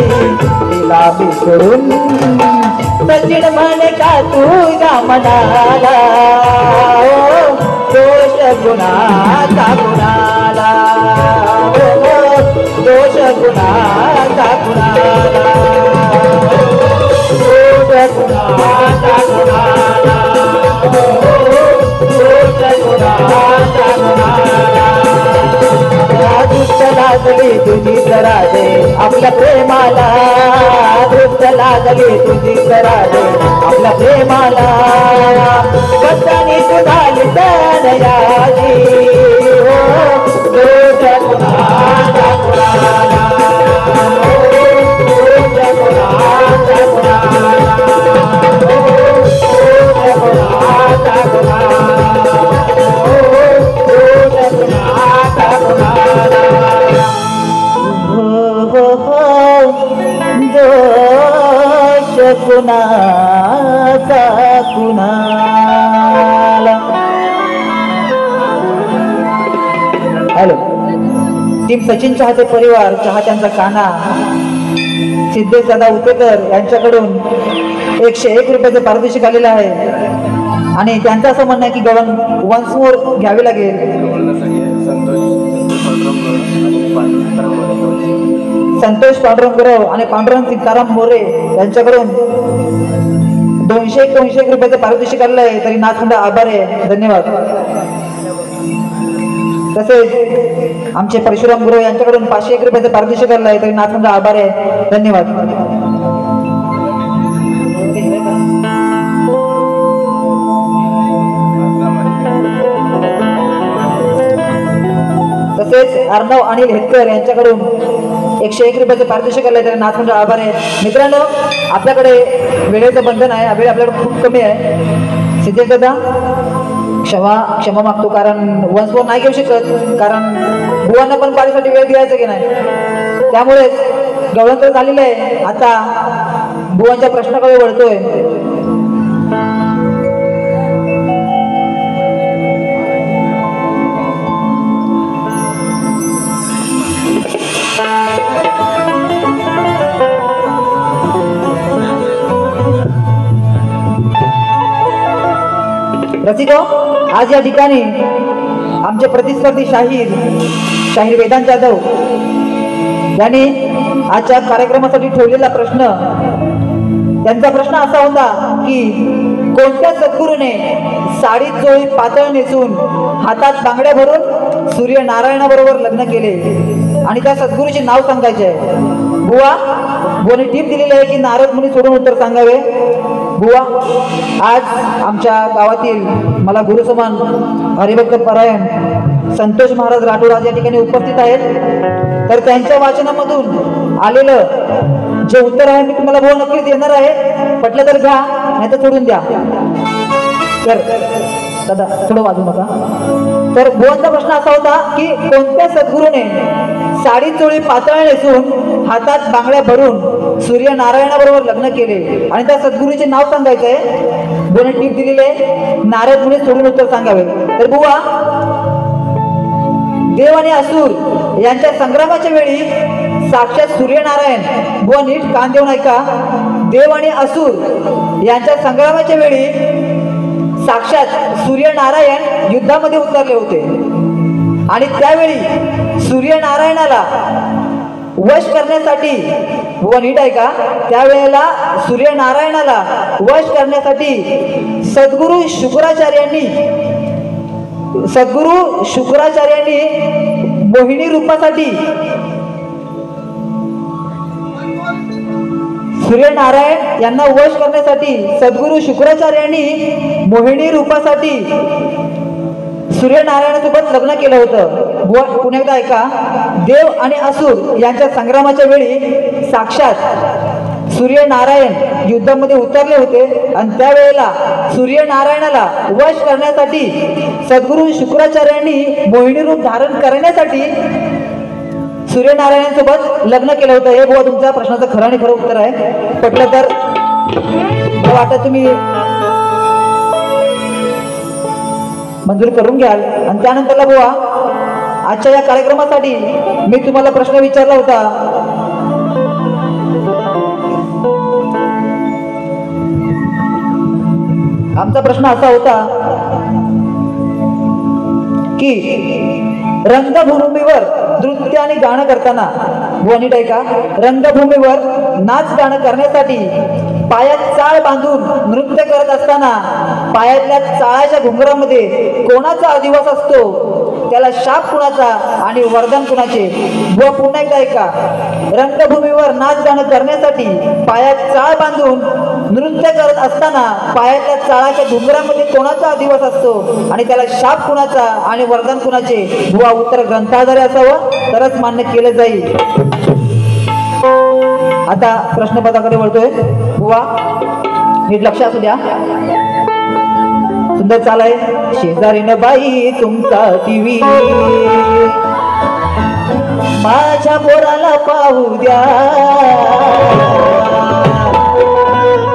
तिला मी सोडून सचिन म्हणे का तुझ्या मनाला दोष गुणाचा गुणाला दोष गुणाचा गुणाला दोष गुणाचा गुणाला दृष्ट लागली तुझी कराडे आपल्या प्रेमाला दृष्ट लागली तुझी कराडे आपल्या प्रेमाला कशाने तुझाली तनयाची दोष गुणाचा गुणाला दोष गुणाचा गुणाला दोष गुणाचा गुणाला दोष कुणाचा कुणाला. हॅलो टीम सचिन चाहते परिवार चाहत्यांचा काना सिद्धेश दादा उपेकर यांच्याकडून 101 रुपयाचं पारितोषिक आलेलं आहे आणि त्यांचं असं म्हणणं आहे की गवळण वन्स मोर घ्यावी लागेल. संतोष पांडुरंग गुरव आणि पांडुरंग सीताराम मोरे यांच्याकडून 201 रुपयाचं पारितोषिक आलेलं आहे तरी नाथखंड आभार आहे धन्यवाद. तसेच आमचे परशुराम गुरव यांच्याकडून 501 रुपयाचं पारितोषिक आलेलं आहे तरी नाथखंड आभार आहे धन्यवाद. तसेच अर्णव अनिल हेतकर यांच्याकडून 101 रुपयाचे पारितोषिक आले तर नाथखंड आभार आहे. मित्रांनो आपल्याकडे वेळेचं बंधन आहे वेळ आपल्याकडे खूप कमी आहे. सिद्धेश दादा क्षमा मागतो कारण वन्स मोर नाही घेऊ शकत कारण बुवांना पण पाणीसाठी वेळ द्यायचा की नाही त्यामुळे गवळण तर झालेलं आहे. आता बुवांच्या प्रश्नाकडे वळतोय. रसिको आज या ठिकाणी आमचे प्रतिस्पर्धी शाहीर वेदांत जाधव यांनी आजच्या कार्यक्रमासाठी ठेवलेला प्रश्न त्यांचा प्रश्न असा होता की कोणत्या सद्गुरूने साडी चोळी पातळ नेसून हातात बांगड्या भरून सूर्यनारायणाबरोबर लग्न केले आणि त्या सद्गुरूचे नाव सांगायचे आहे. बुवाने टीप दिलेली आहे की नारद मुनी सोडून उत्तर सांगावे. बुवा आज आमच्या गावातील मला गुरुसमान हरिभक्त परायण संतोष महाराज राठोड आज या ठिकाणी उपस्थित आहेत तर त्यांच्या वाचनामधून आलेलं जे उत्तर आहे मी तुम्हाला बुवा नक्कीच देणार आहे. पटलं तर घ्या नाही तर सोडून द्या. तर दादा थोडं वाजू नका. तर बुवांचा प्रश्न असा होता की कोणत्या सद्गुरूने साडी चोळी पातळ नेसून हातात बांगड्या भरून सूर्यनारायणाबरोबर लग्न केले आणि त्या सद्गुरूचे नाव सांगायचं आहे. बुवाने टीप दिलेली आहे नारद मुनी सोडून उत्तर सांगावे. तर बुवा देव आणि असुर यांच्या संग्रामाच्या वेळी साक्षात सूर्यनारायण बुवा नीट कान देऊन ऐका. देव आणि असुर यांच्या संग्रामाच्या वेळी साक्षात सूर्यनारायण युद्धामध्ये उतरले होते आणि त्यावेळी सूर्यनारायणाला वश करण्यासाठी व नीट ऐका त्यावेळेला सूर्यनारायणाला वश करण्यासाठी सद्गुरू शुक्राचार्यांनी मोहिनी रूपासाठी सूर्यनारायण यांना वश करण्यासाठी सद्गुरू शुक्राचार्यांनी मोहिनी रूपासाठी सूर्यनारायणासोबत लग्न केलं होतं. पुन्हा एकदा ऐका. देव आणि असुर यांच्या संग्रामाच्या वेळी साक्षात सूर्यनारायण युद्धामध्ये उतरले होते आणि त्यावेळेला सूर्यनारायणाला वश करण्यासाठी सद्गुरू शुक्राचार्यांनी मोहिनी रूप धारण करण्यासाठी सूर्यनारायणांसोबत लग्न केलं होतं. हे बुवा तुमच्या प्रश्नाचं खरं आणि खरं उत्तर आहे. पटलं तर वाटत तुम्ही मंजूर करून घ्याल. आणि त्यानंतरला बुवा आजच्या या कार्यक्रमासाठी मी तुम्हाला प्रश्न विचारला होता. आमचा प्रश्न असा होता की रंगभूमीवर नृत्य आणि गाणं करताना बुवा नीट ऐका. रंगभूमीवर नाच गाणं करण्यासाठी पायात चाळ बांधून नृत्य करत असताना पायातल्या चाळाच्या घुंगरामध्ये कोणाचा अधिवास असतो, त्याला शाप कुणाचा आणि वरदान कुणाचे? बुवा पुन्हा एकदा ऐका. रंगभूमीवर नाच गाणं करण्यासाठी पायात चाळ बांधून नृत्य करत असताना पायातल्या चाळाच्या घुंगरामध्ये कोणाचा अधिवास असतो आणि त्याला शाप कुणाचा आणि वरदान कुणाचे? बुवा उत्तर ग्रंथाधारे असावं तरच मान्य केलं जाईल. आता प्रश्नपत्राकडे वळतोय. बुवा नीट लक्ष असू द्या. सुंदर चाल आहे. शेजारीनं बाई तुमचा टीव्ही माझ्या पोराला पाहू द्या.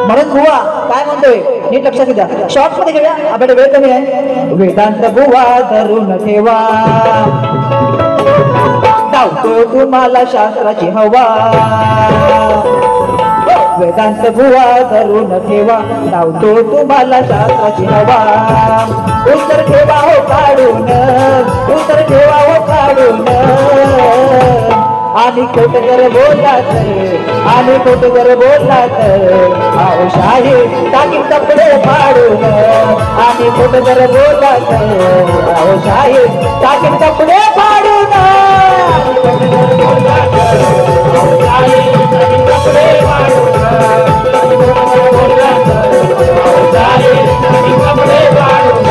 म्हणून बुवा काय म्हणतोय नीट लक्षात द्या. शॉर्ट मध्ये घेऊया, आपल्याकडे वेळ कमी आहे. वेदांत बुवा धरून ठेवा, धावतो तुम्हाला शास्त्राची हवा. वेदांत बुवा धरून ठेवा, धावतो तुम्हाला शास्त्राची हवा. उत्तर ठेवा हो काढून, उत्तर ठेवा हो काढून. आणि खोट जर बोलला तर, आणि खोट जर बोलला तर अहो शाही टाकीन कपडे फाडून. आणि खोट जर बोलला तर अहो शाही टाकीन कपडे फाडून. खोट जर बोलला तर अहो शाही टाकीन कपडे फाडून. खोट जर बोलला तर अहो शाही टाकीन कपडे फाडून.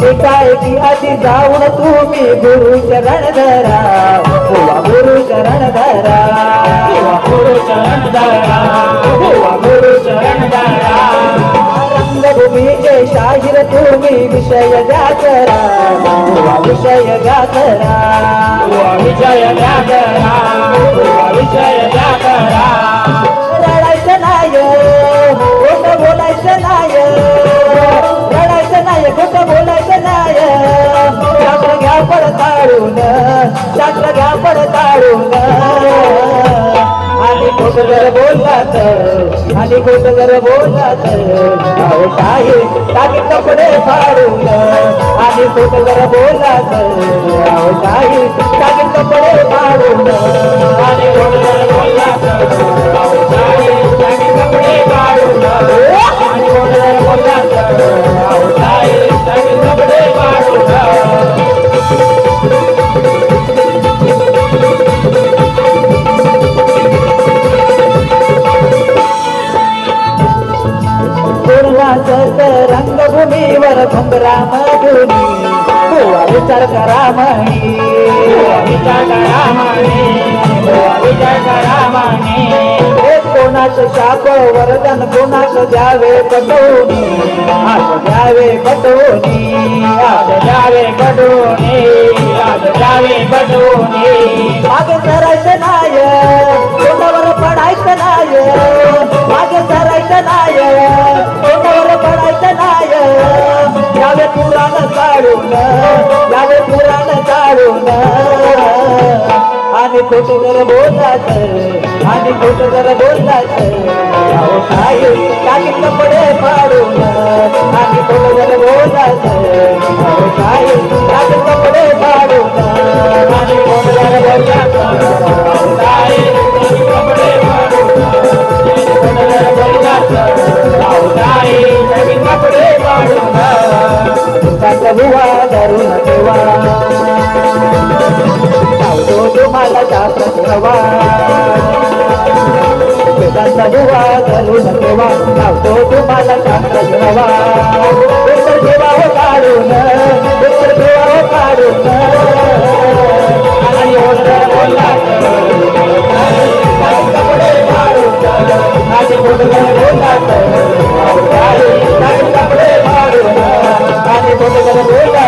एकाएकी आधी जाऊन तुम्ही गुरु चरण धरा, बुवा गुरु चरण धरा, बुवा गुरु चरण धरा, बुवा गुरु चरण धरा. रंगभूमीचे शाहीर तुम्ही विषय द्या करा, बुवा विषय द्या करा, बुवा विषय द्या करा, बुवा विषय द्या करा. रडायचं नाही, खोटं बोलायचं नाही, रडायचं नाही, खोटं बोलायचं नाही. शास्त्र घ्या पडताळून, शास्त्र घ्या पडताळून. आणि खोट जर बोलला तर, आणि खोट जर बोलला तर अहो शाही टाकीन कपडे फाडून. आणि खोट जर बोलला तर अहो शाही टाकीन कपडे फाडून. आणि खोट जर बोलला तर अहो शाही टाकीन कपडे फाडून. आणि खोट जर बोलला तर अहो शाही टाकीन कपडे फाडून. रंगभूमीवर घुंगरा मधुनी, बुवा विचार करा म्हणी, बुवा विचार करा म्हणी, बुवा विचार करा म्हणी. कोणाचं शाप वरदान कोणाचं द्यावे पटवूनी, आज द्यावे पटवूनी, आज द्यावे पटवूनी, आज द्यावे पटवूनी. मागे सरायचं नाय, कोणावर पडायचं नाय, मागे सरायचं नाय, कोणावर पडायचं नाय. यावे पुराण काढून, यावे पुराण काढून. आणि खोट जर बोलला तर, आणि खोट जर बोलला तर अहो शाही टाकीन कपडे फाडून. आणि खोट जर बोलला तर अहो शाही टाकीन कपडे फाडून. आणि खोट जर बोलला तर अहो शाही टाकीन कपडे फाडून. खोट जर बोलला तर अहो शाही टाकीन कपडे फाडून. नवा वेदांचा बुवा घालून ठेवा लावतो तुम्हाला शांत नवा उत्तर ठेवा हो काढून उत्तर ठेवा हो काढून आणि ओढ बोला कपडे मारून आणि ओढ बोला कपडे मारून आणि ओढ बोला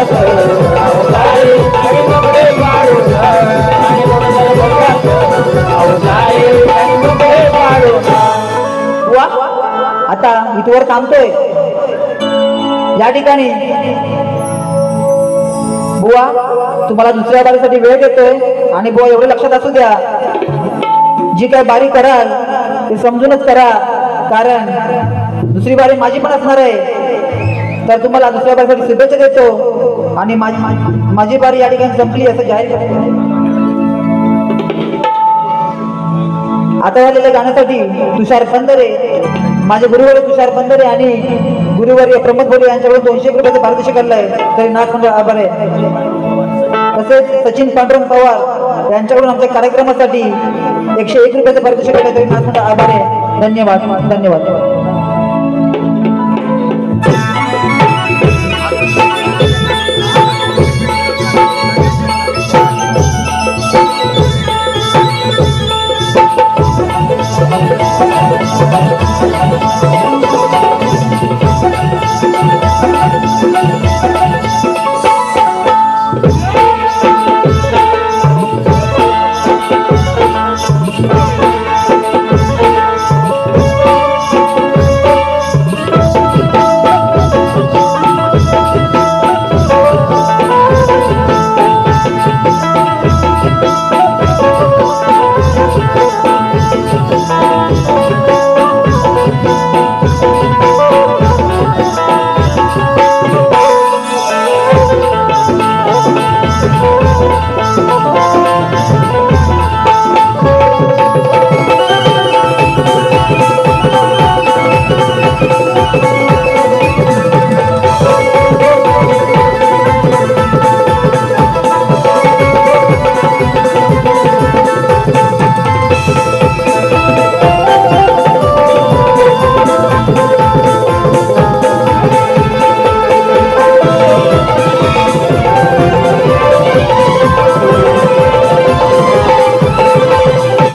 कपडे मारून आणि बुवा आता इथवर थांबतोय या ठिकाणी बुवा तुम्हाला दुसऱ्या बारीसाठी वेळ देतोय आणि बुवा एवढं लक्षात असू द्या जी काय बारी कराल ते समजूनच करा कारण दुसरी बारी माझी पण असणार आहे तर तुम्हाला दुसऱ्या बारीसाठी शुभेच्छा देतो आणि माझी बारी या ठिकाणी संपली असं जाहीर करतो आता झालेल्या गाण्यासाठी तुषार पंधरे माझे गुरुवर्य तुषार पंधरे आणि गुरुवर्य प्रमोद भोले यांच्याकडून 200 रुपयाचं पारितोषिक आणलंय तरी नाथ मंडळ आभार आहे तसेच सचिन पांडुरंग पवार यांच्याकडून आमच्या कार्यक्रमासाठी 101 रुपयाचं पारितोषिक आणलंय तरी नाथ मंडळ आभार आहे धन्यवाद धन्यवाद